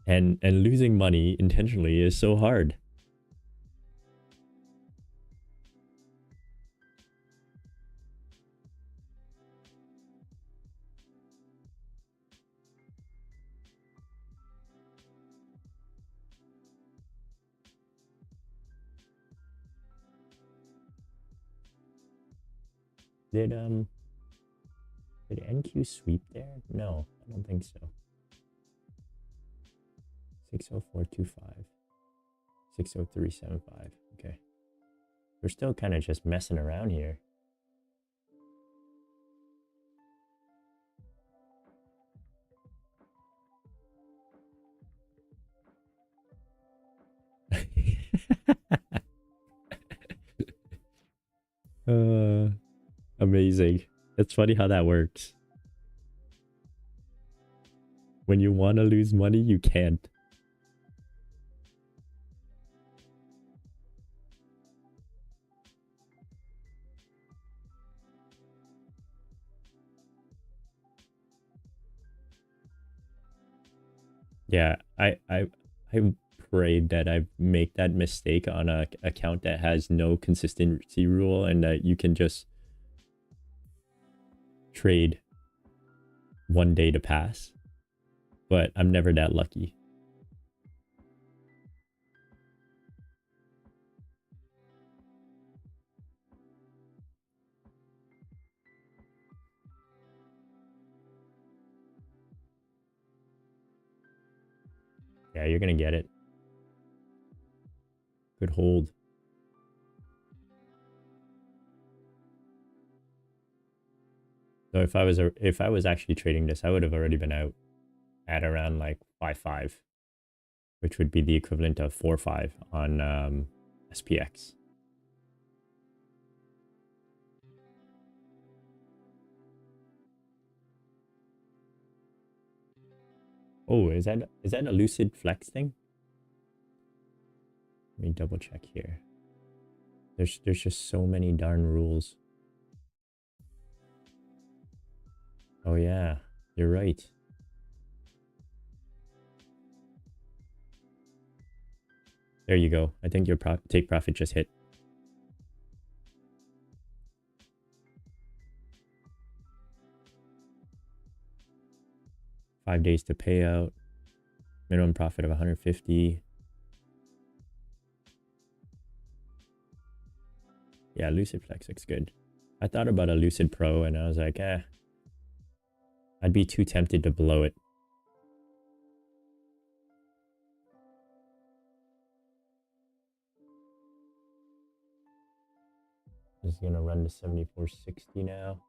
And losing money intentionally is so hard. Did NQ sweep there? No, I don't think so. 60425. 60375. Okay. We're still kind of just messing around here. Amazing. It's funny how that works. When you want to lose money, you can't. Yeah, I prayed that I make that mistake on a account that has no consistency rule and that you can just trade one day to pass. But I'm never that lucky. Yeah, you're gonna get it. Good hold. So if I was actually trading this, I would have already been out at around like 5.5, which would be the equivalent of 4.5 on SPX. Oh, is that a lucid flex thing? Let me double check here. There's just so many darn rules. Oh yeah, you're right. There you go. I think your take profit just hit. $5 days to pay out. Minimum profit of 150. Yeah, Lucid Flex looks good. I thought about a Lucid Pro and I was like, I'd be too tempted to blow it. Just gonna run to 74.60 now.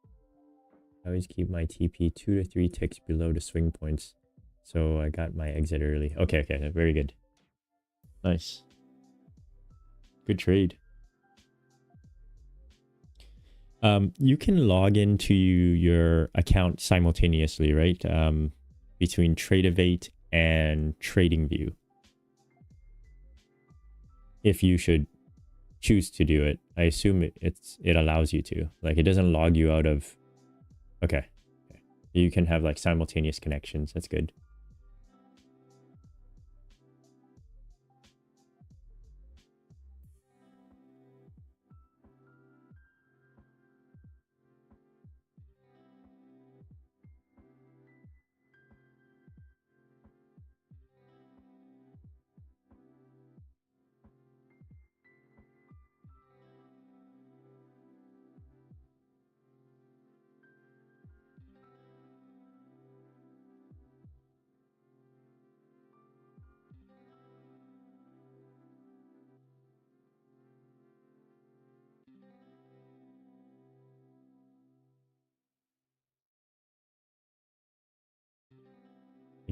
I always keep my TP 2 to 3 ticks below the swing points. So I got my exit early. Okay, very good. Nice. Good trade. You can log into your account simultaneously, right? Between TradeAvate and TradingView. If you should choose to do it, I assume it allows you to. Like, it doesn't log you out of. Okay. You can have like simultaneous connections. That's good.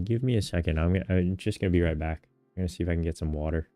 Give me a second. I'm just gonna be right back. I'm gonna see if I can get some water.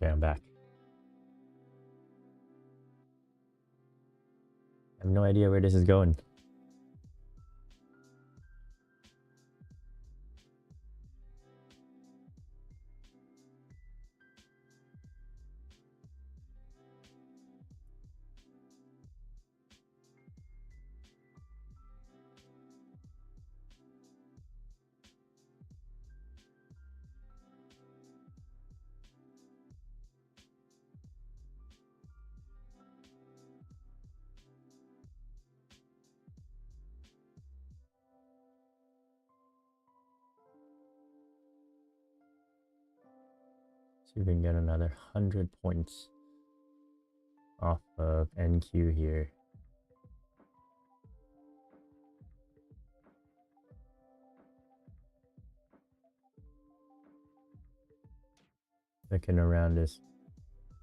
Okay, I'm back. I have no idea where this is going. See if we can get another 100 points off of NQ here. Looking around this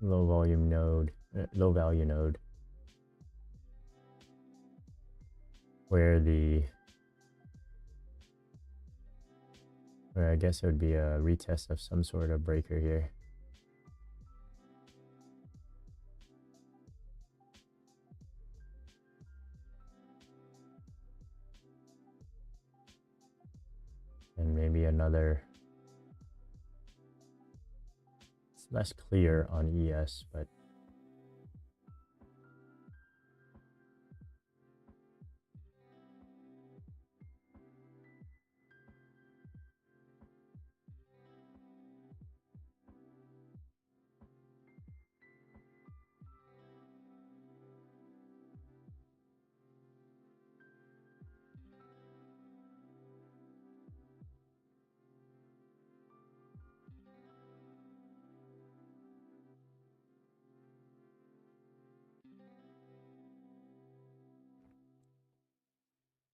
low volume node, low value node, where I guess it would be a retest of some sort of breaker here. And maybe another, it's less clear on ES, but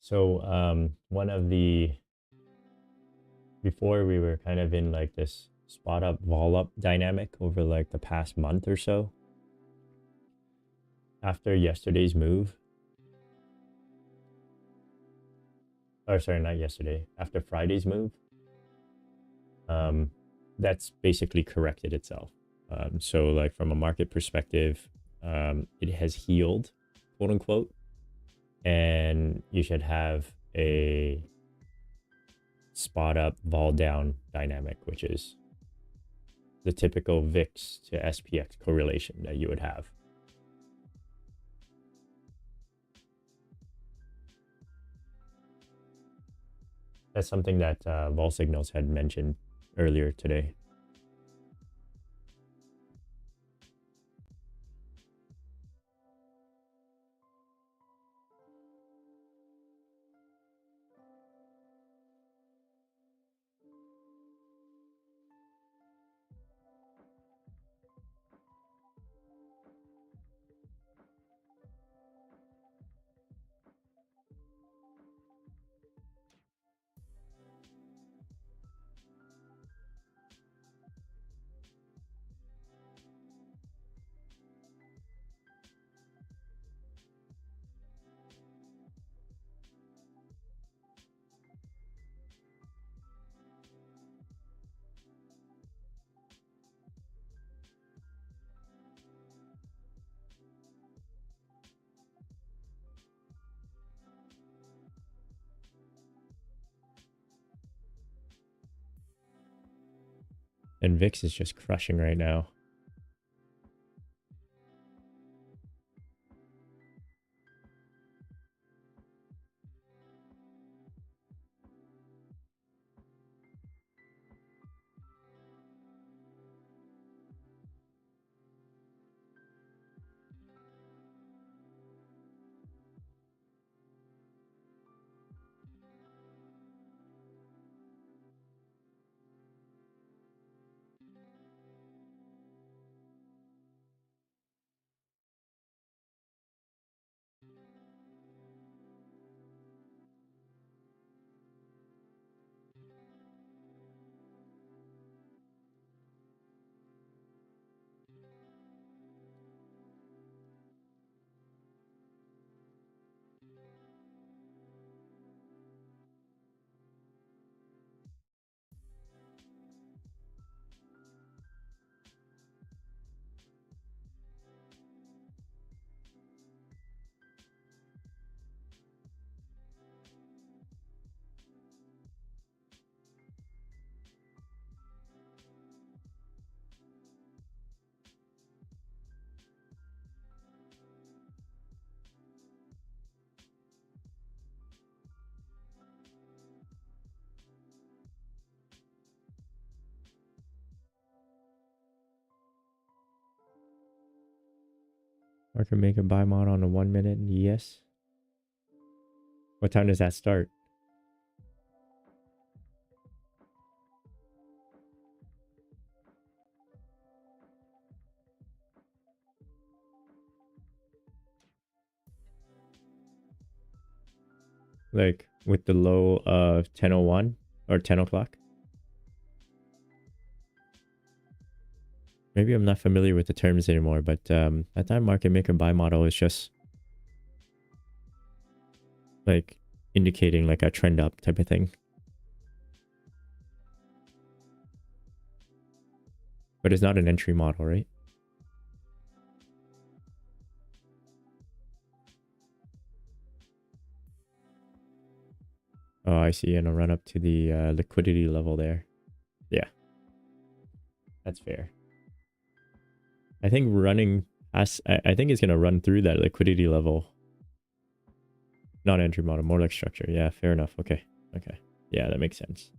so one of the, before we were kind of in like this spot up, vol up dynamic over like the past month or so. After yesterday's move, or sorry, not yesterday, after Friday's move, that's basically corrected itself. So like from a market perspective, it has healed, quote unquote, and you should have a spot up, vol down dynamic, which is the typical VIX to SPX correlation that you would have. That's something that Vol Signals had mentioned earlier today. And VIX is just crushing right now. Market maker buy model on a 1 minute. Yes. What time does that start? Like with the low of 10:01 or 10 o'clock? Maybe I'm not familiar with the terms anymore, but that time market maker buy model is just like indicating like a trend up type of thing. But it's not an entry model, right? Oh, I see. And a run up to the liquidity level there. Yeah, that's fair. I think running I think it's going to run through that liquidity level. Not entry model, more like structure. Yeah, fair enough. Okay. Okay. Yeah, that makes sense.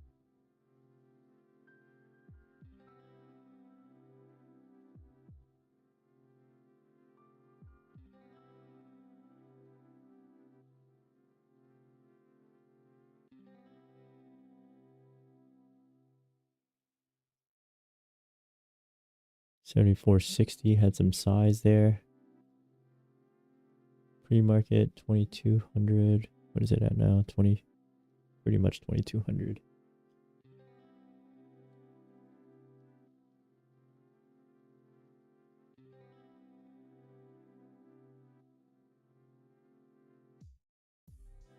$74.60 had some size there. Pre-market 2200. What is it at now? 20, pretty much 2200.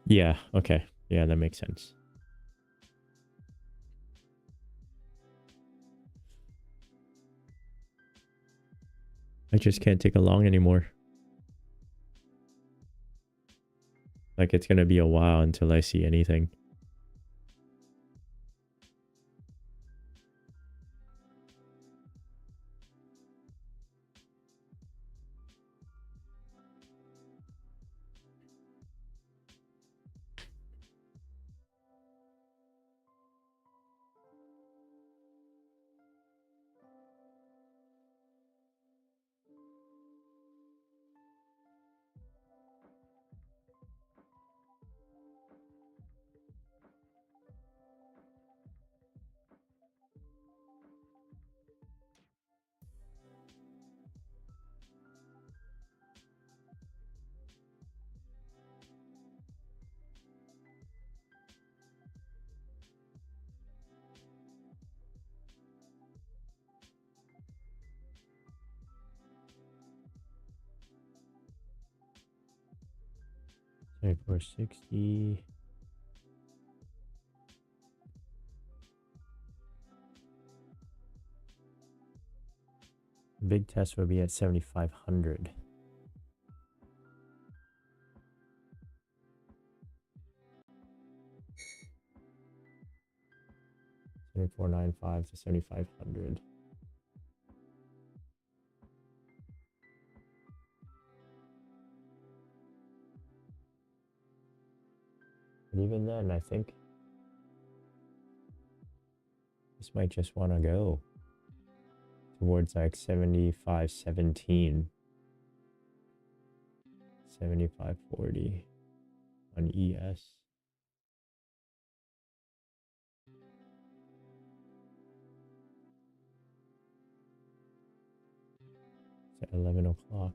Yeah, okay. Yeah, that makes sense. I just can't take a long anymore. Like it's going to be a while until I see anything. $74.60. Big test would be at 7,500. $74.95 to 7,500. But even then, I think this might just want to go towards like 75.17. 75.40 on ES. It's at 11 o'clock.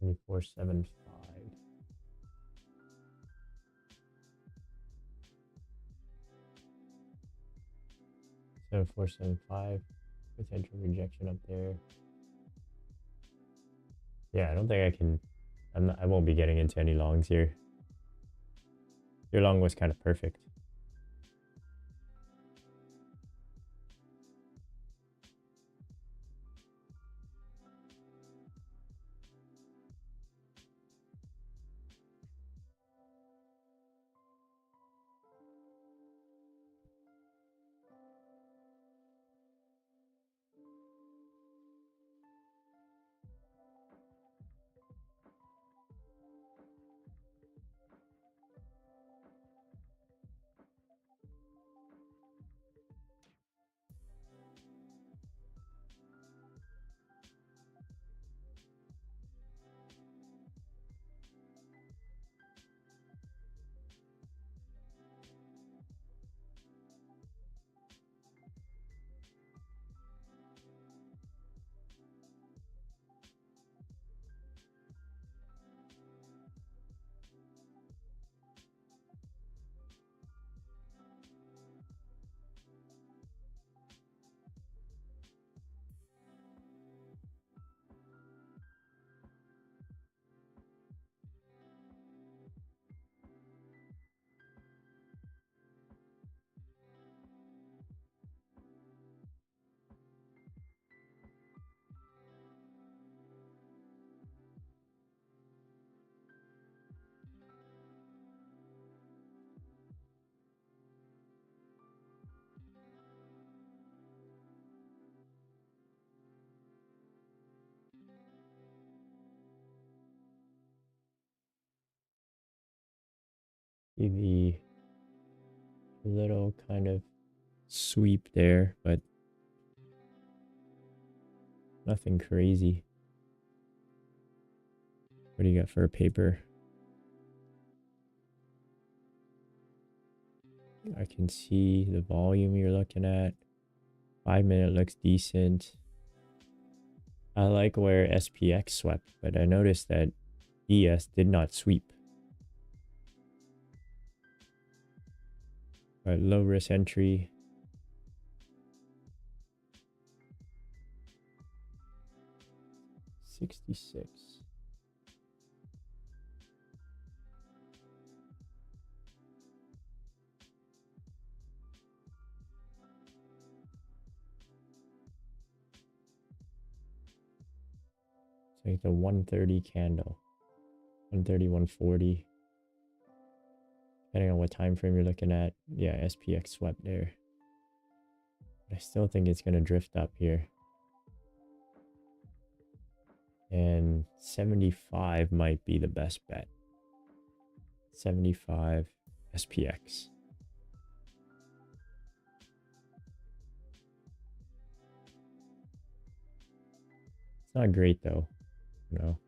74.75. 74.75. Potential rejection up there. Yeah, I don't think I can. I won't be getting into any longs here. Your long was kind of perfect. See the little kind of sweep there, but nothing crazy. What do you got for a paper? I can see the volume you're looking at. 5 minute looks decent. I like where SPX swept, but I noticed that ES did not sweep. All right, low risk entry. $66. It's like the 130 candle. 130, 140. Depending on what time frame you're looking at. Yeah, SPX swept there. But I still think it's gonna drift up here. And 75 might be the best bet. 75 SPX. It's not great though, you know.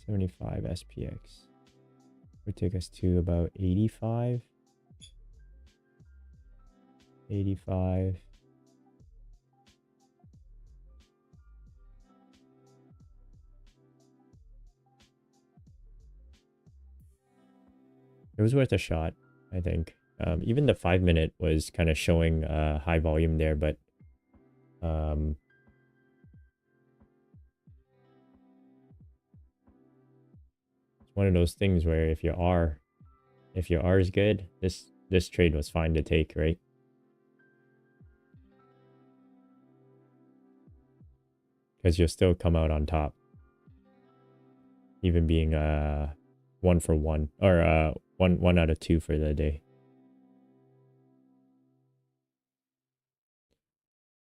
75 SPX would take us to about 85. 85. It was worth a shot, I think. Even the 5 minute was kind of showing high volume there, but it's one of those things where if your R is good, this trade was fine to take, right? Because you'll still come out on top, even being 1 for 1 or 1 out of 2 for the day.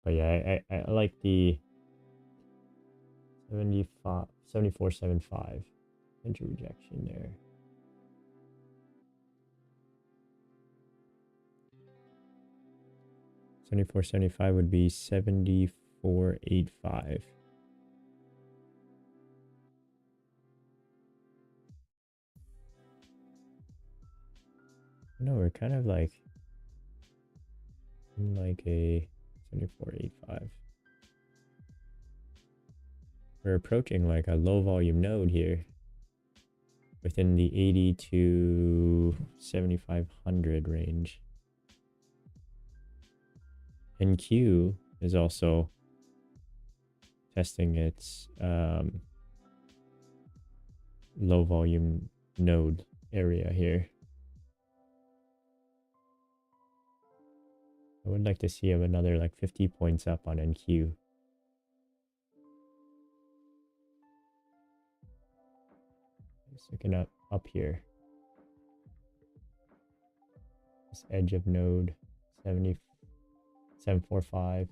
But yeah, I like the 74.75 entry rejection there. $74.75 would be $74.85. No, we're kind of like in like a 74.85. We're approaching like a low volume node here within the 80 to 7,500 range. NQ is also testing its low volume node area here. I would like to see another like 50 points up on NQ. Just looking up here. This edge of node 745.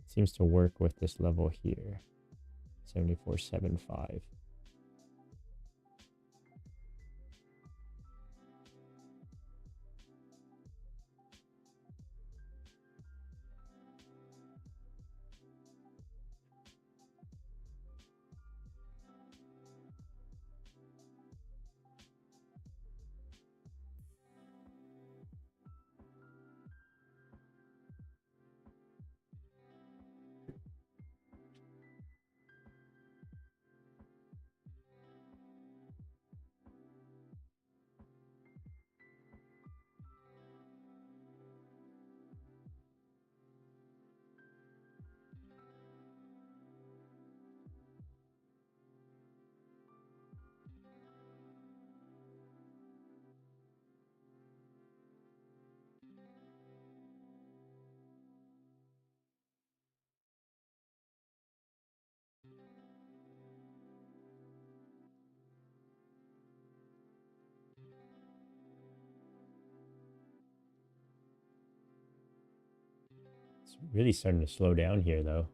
Seems to work with this level here. 7475. It's really starting to slow down here though.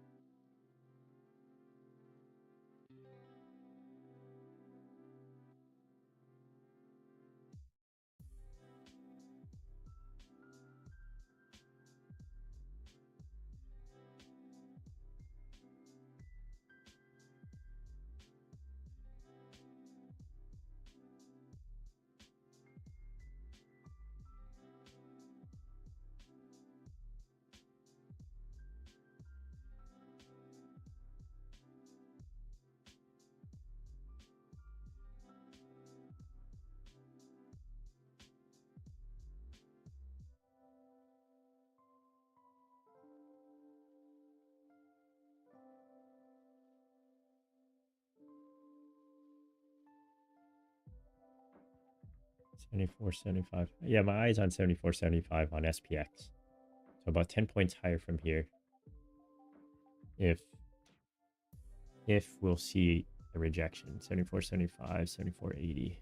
$74.75. Yeah, my eye's on $74.75 on SPX. So about 10 points higher from here. If we'll see a rejection. 74.75, 74.80.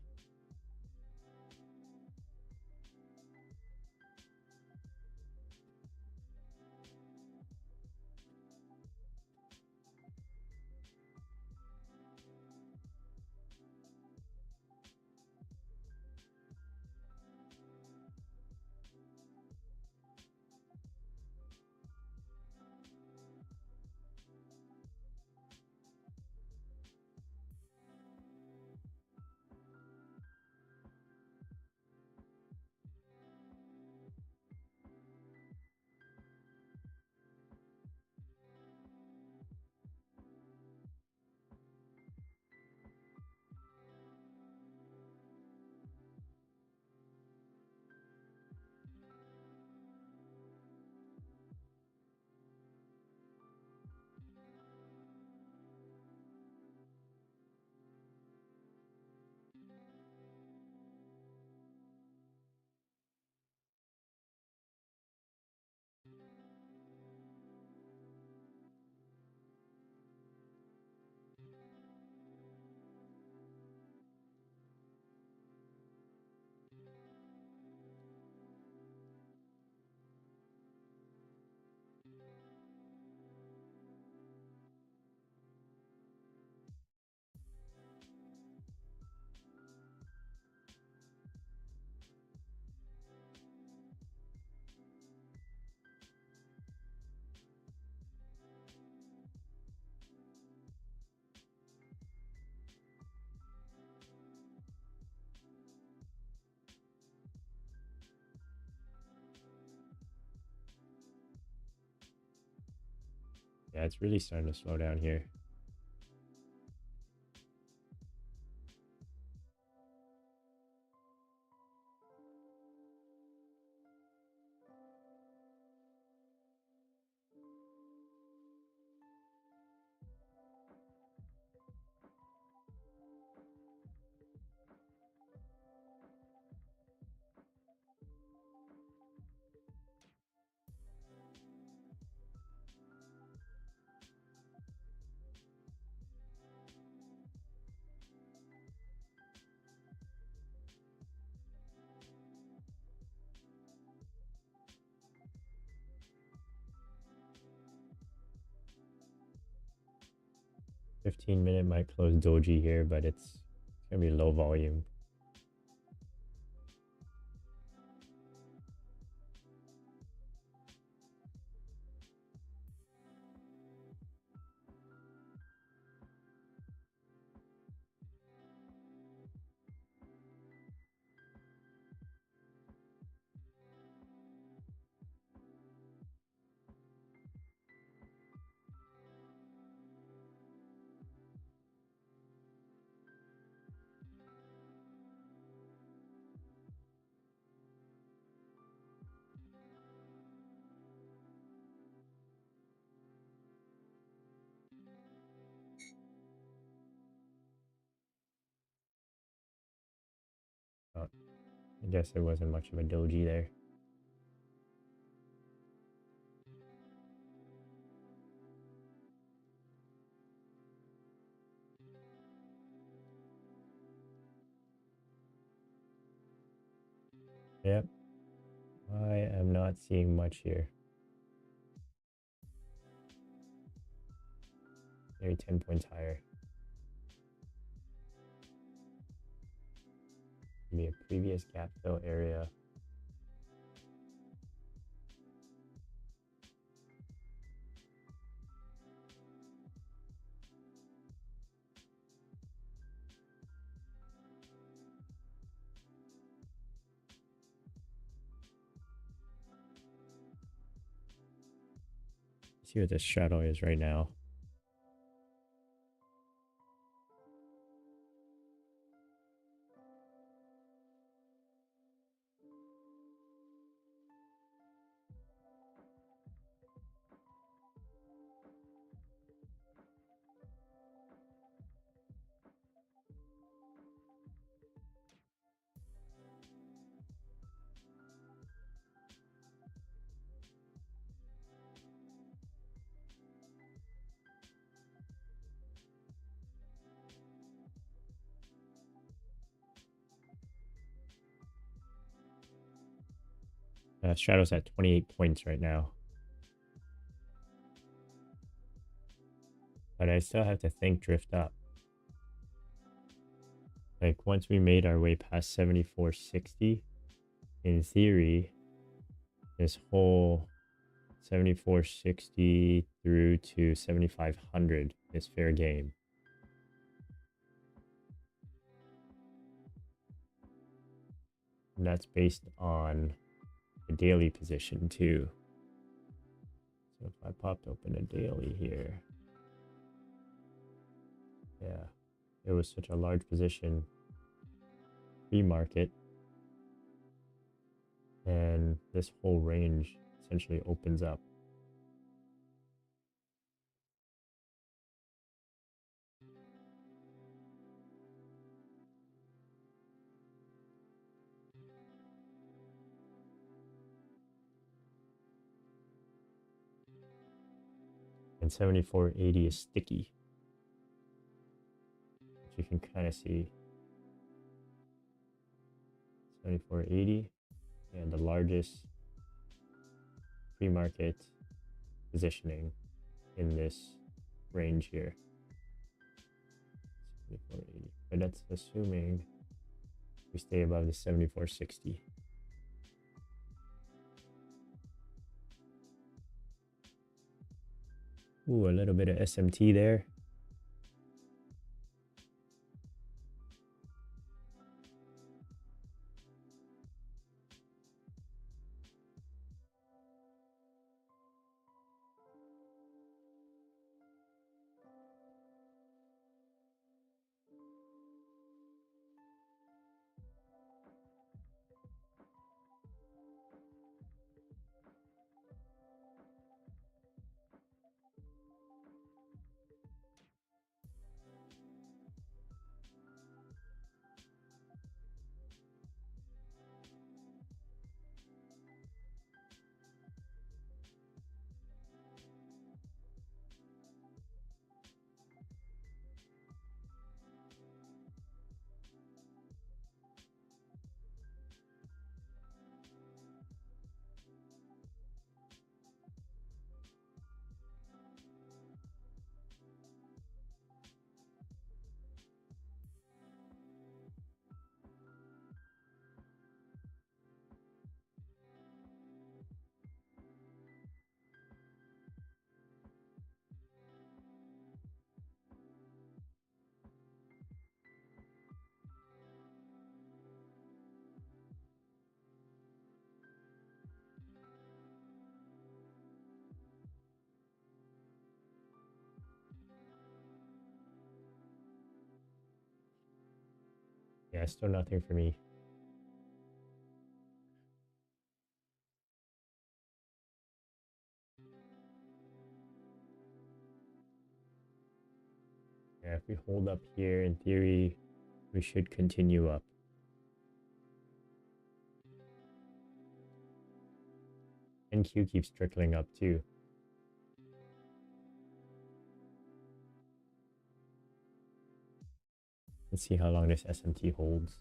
Yeah, it's really starting to slow down here. $15-minute might close doji here, but it's gonna be low volume. Oh, I guess there wasn't much of a doji there. Yep, I am not seeing much here. Maybe 10 points higher. Maybe a previous gap fill area. See what this shadow is right now. Shadow's at 28 points right now. But I still have to think drift up. Like once we made our way past 7460, in theory, this whole 7460 through to 7500 is fair game. And that's based on the daily position too. So if I popped open a daily here, yeah, it was such a large position pre-market, and this whole range essentially opens up. And 7480 is sticky, which you can kind of see. 7480, and the largest pre-market positioning in this range here. 7480, but that's assuming we stay above the 7460. Ooh, a little bit of SMT there. Yeah, still nothing for me. Yeah, if we hold up here, in theory, we should continue up. NQ keeps trickling up too. Let's see how long this SMT holds.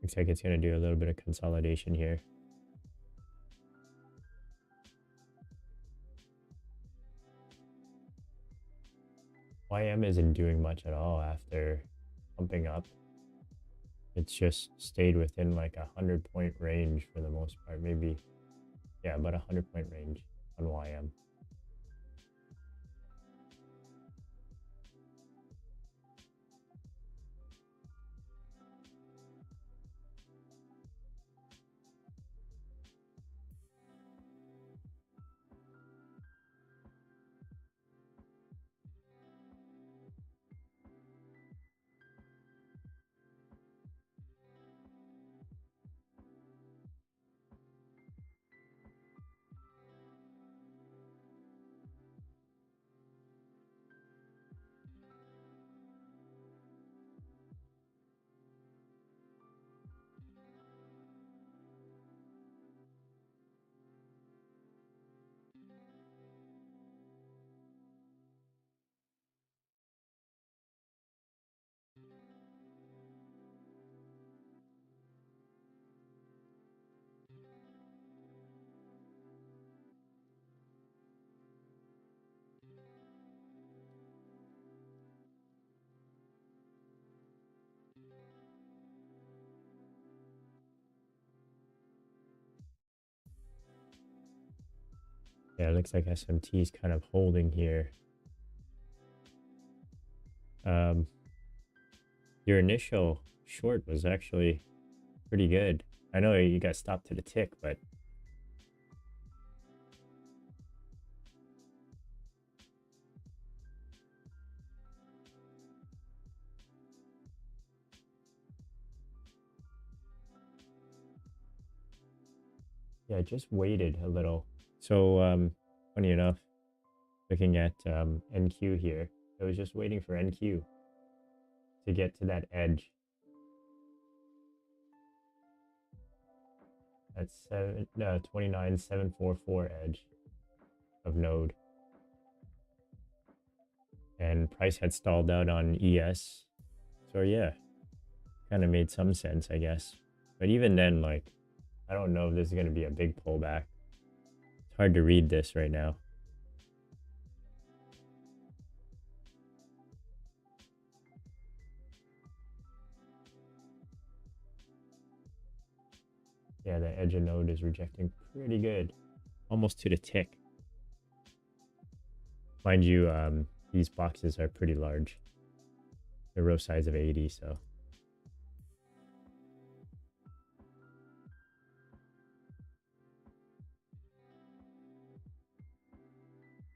Looks like it's going to do a little bit of consolidation here. YM isn't doing much at all after pumping up. It's just stayed within like 100-point range for the most part. Maybe, yeah, about 100-point range on YM. Yeah, it looks like SMT is kind of holding here. Your initial short was actually pretty good. I know you got stopped to the tick, but yeah, I just waited a little. So funny enough, looking at NQ here, I was just waiting for NQ to get to that edge. That's 29744 edge of node. And price had stalled out on ES. So yeah, kind of made some sense, I guess. But even then, like, I don't know if this is going to be a big pullback. It's hard to read this right now. Yeah, the edge of node is rejecting pretty good. Almost to the tick. Mind you, these boxes are pretty large. They're row size of 80, so.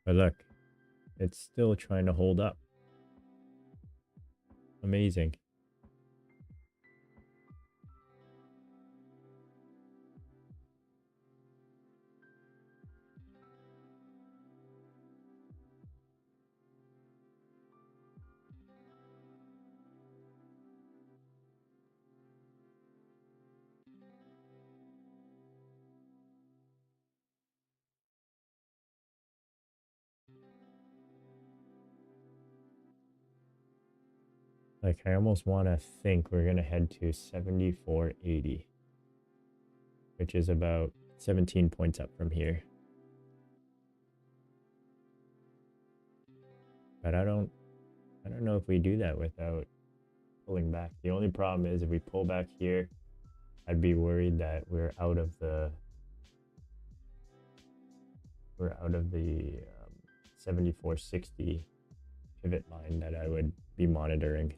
But look, it's still trying to hold up. Amazing. Like, I almost want to think we're going to head to 74.80, which is about 17 points up from here. But I don't know if we do that without pulling back. The only problem is if we pull back here, I'd be worried that we're out of the 74.60 pivot line that I would be monitoring.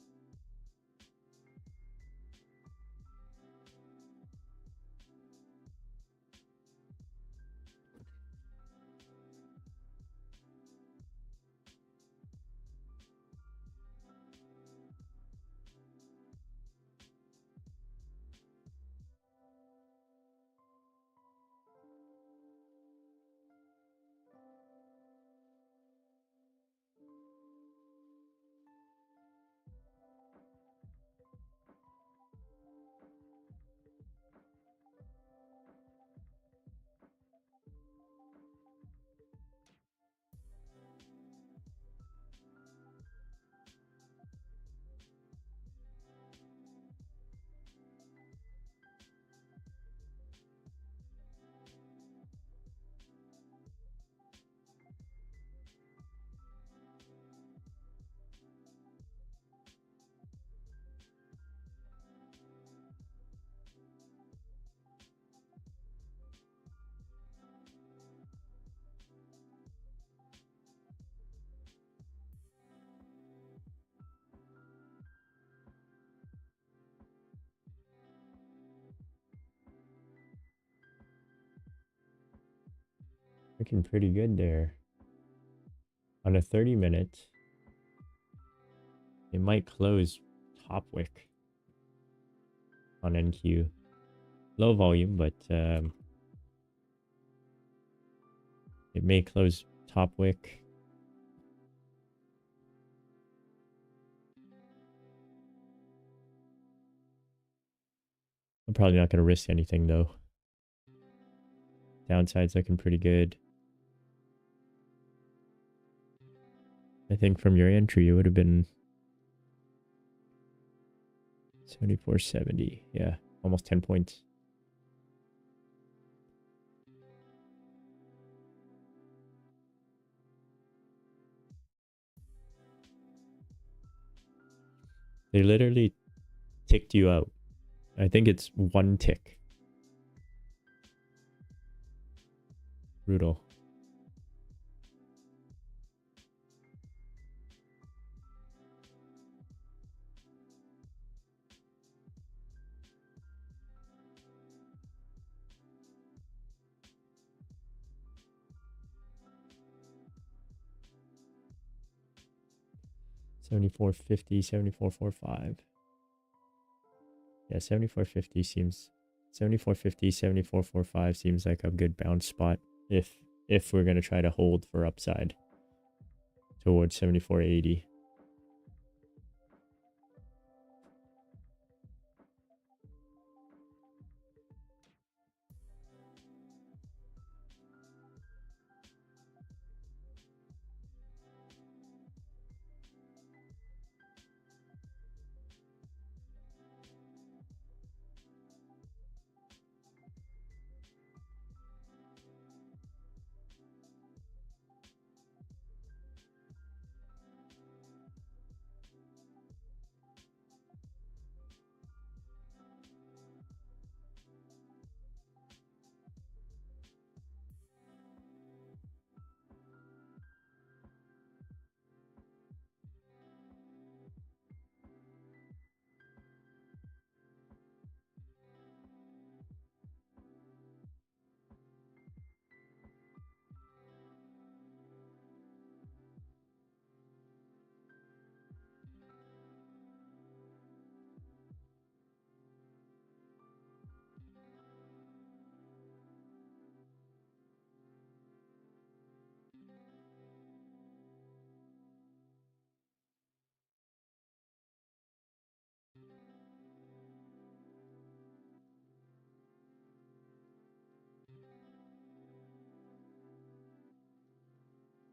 Looking pretty good there. On a 30-minute, it might close top wick on NQ. Low volume, but it may close top wick. I'm probably not going to risk anything though. Downside's looking pretty good. I think from your entry, it would have been 74.70. Yeah, almost 10 points. They literally ticked you out. I think it's one tick. Brutal. $74.50, $74.45. Yeah, $74.50 seems 74.50, $74.45 seems like a good bounce spot if we're gonna try to hold for upside towards 74.80.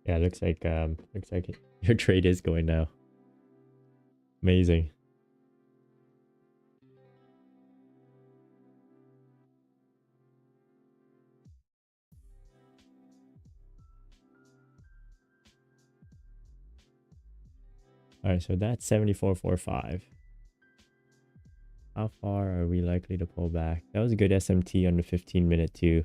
Yeah, looks like your trade is going now. Amazing. All right, so that's 74.45. How far are we likely to pull back? That was a good SMT on the 15-minute too.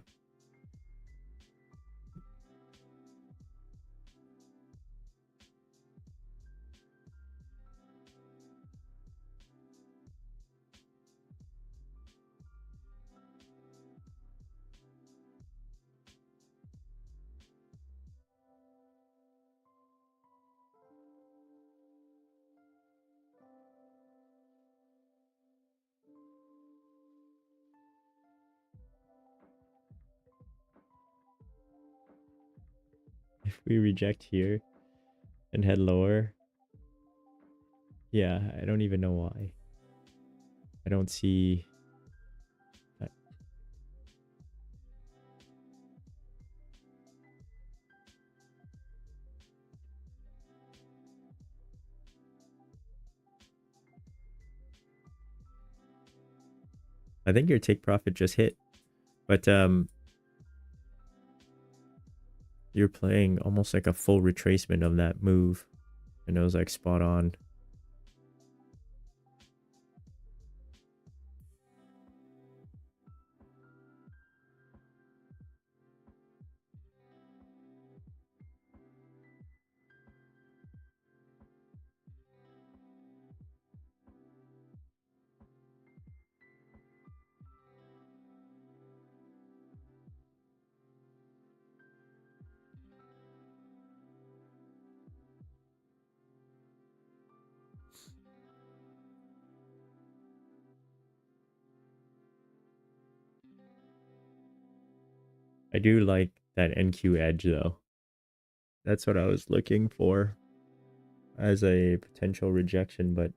If we reject here and head lower, yeah, I don't even know why. I don't see. I think your take profit just hit, but you're playing almost like a full retracement of that move, and it was like spot on. I do like that NQ edge though. That's what I was looking for as a potential rejection, but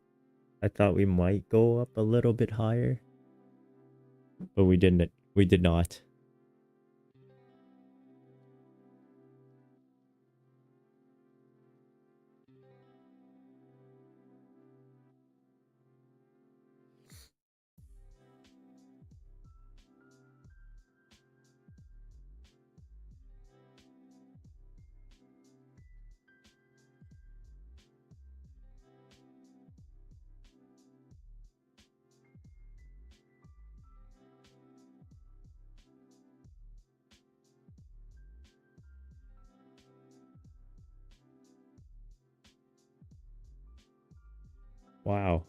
I thought we might go up a little bit higher, but we didn't. We did not. Wow.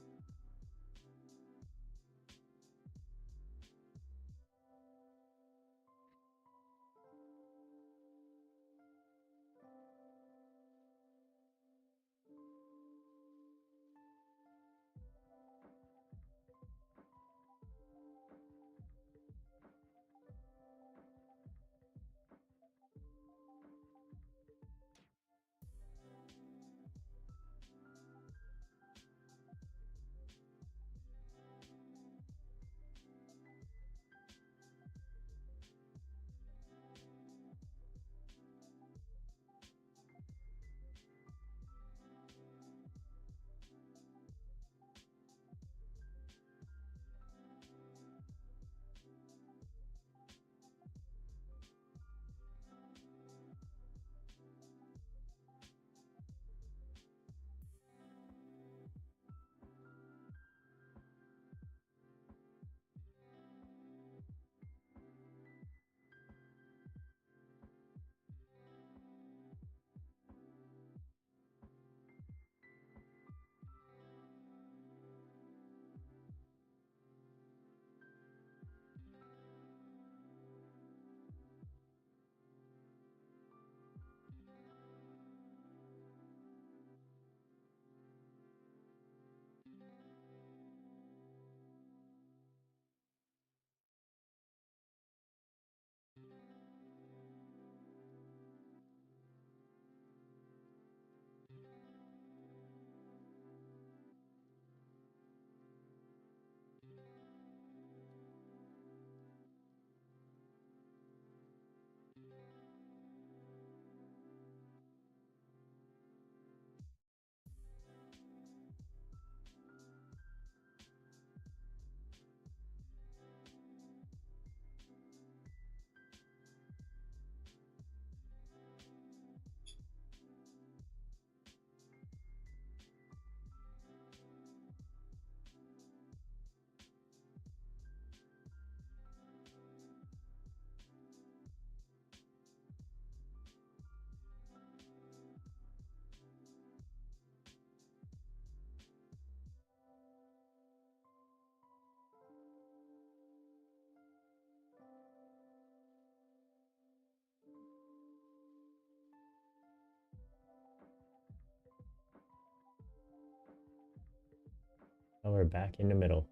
we're back in the middle.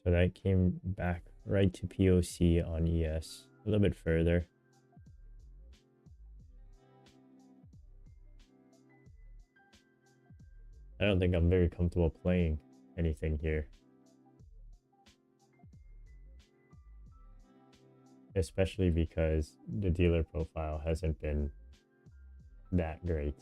So that came back right to POC on ES, a little bit further. I don't think I'm very comfortable playing anything here. Especially because the dealer profile hasn't been that great.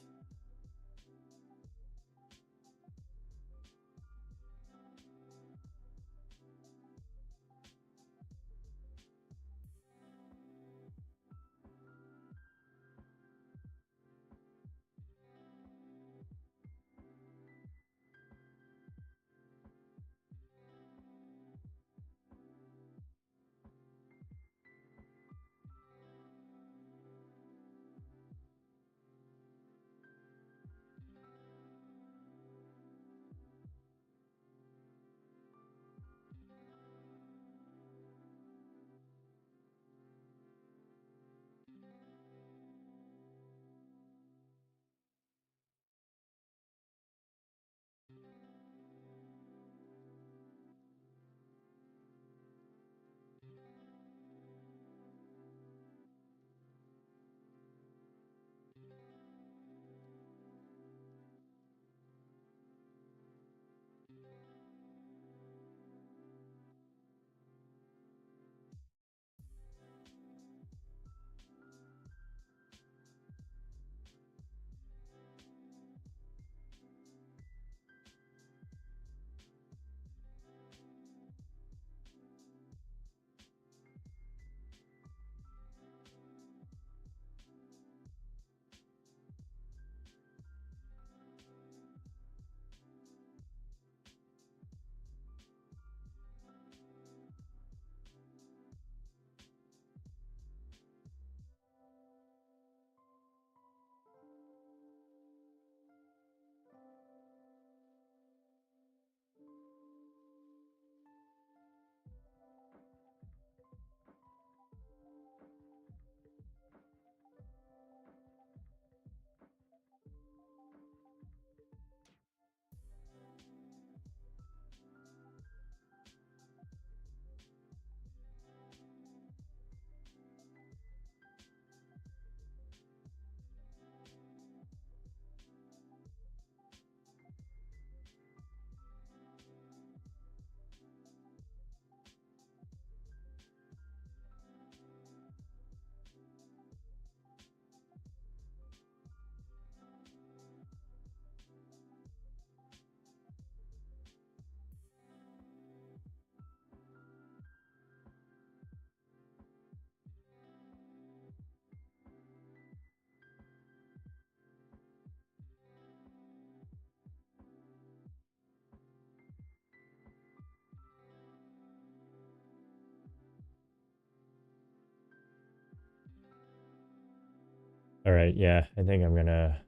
All right, yeah, I think I'm gonna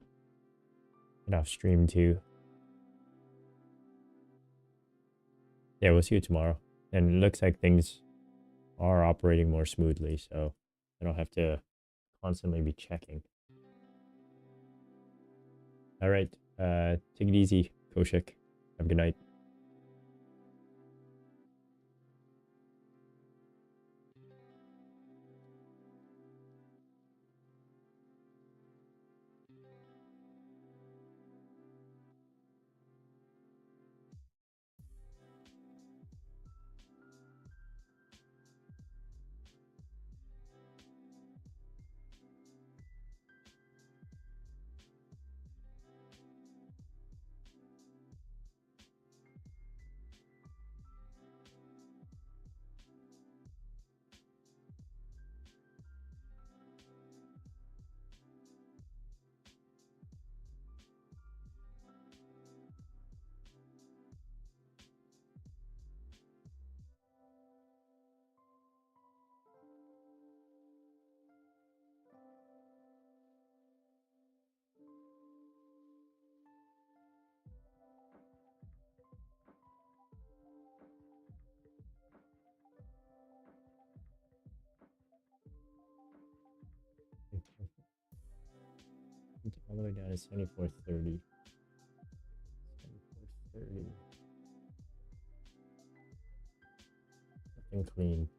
get off stream too. Yeah, we'll see you tomorrow. And it looks like things are operating more smoothly, so I don't have to constantly be checking. All right, take it easy, Koshik. Have a good night. All the way down to 74.30. Nothing clean.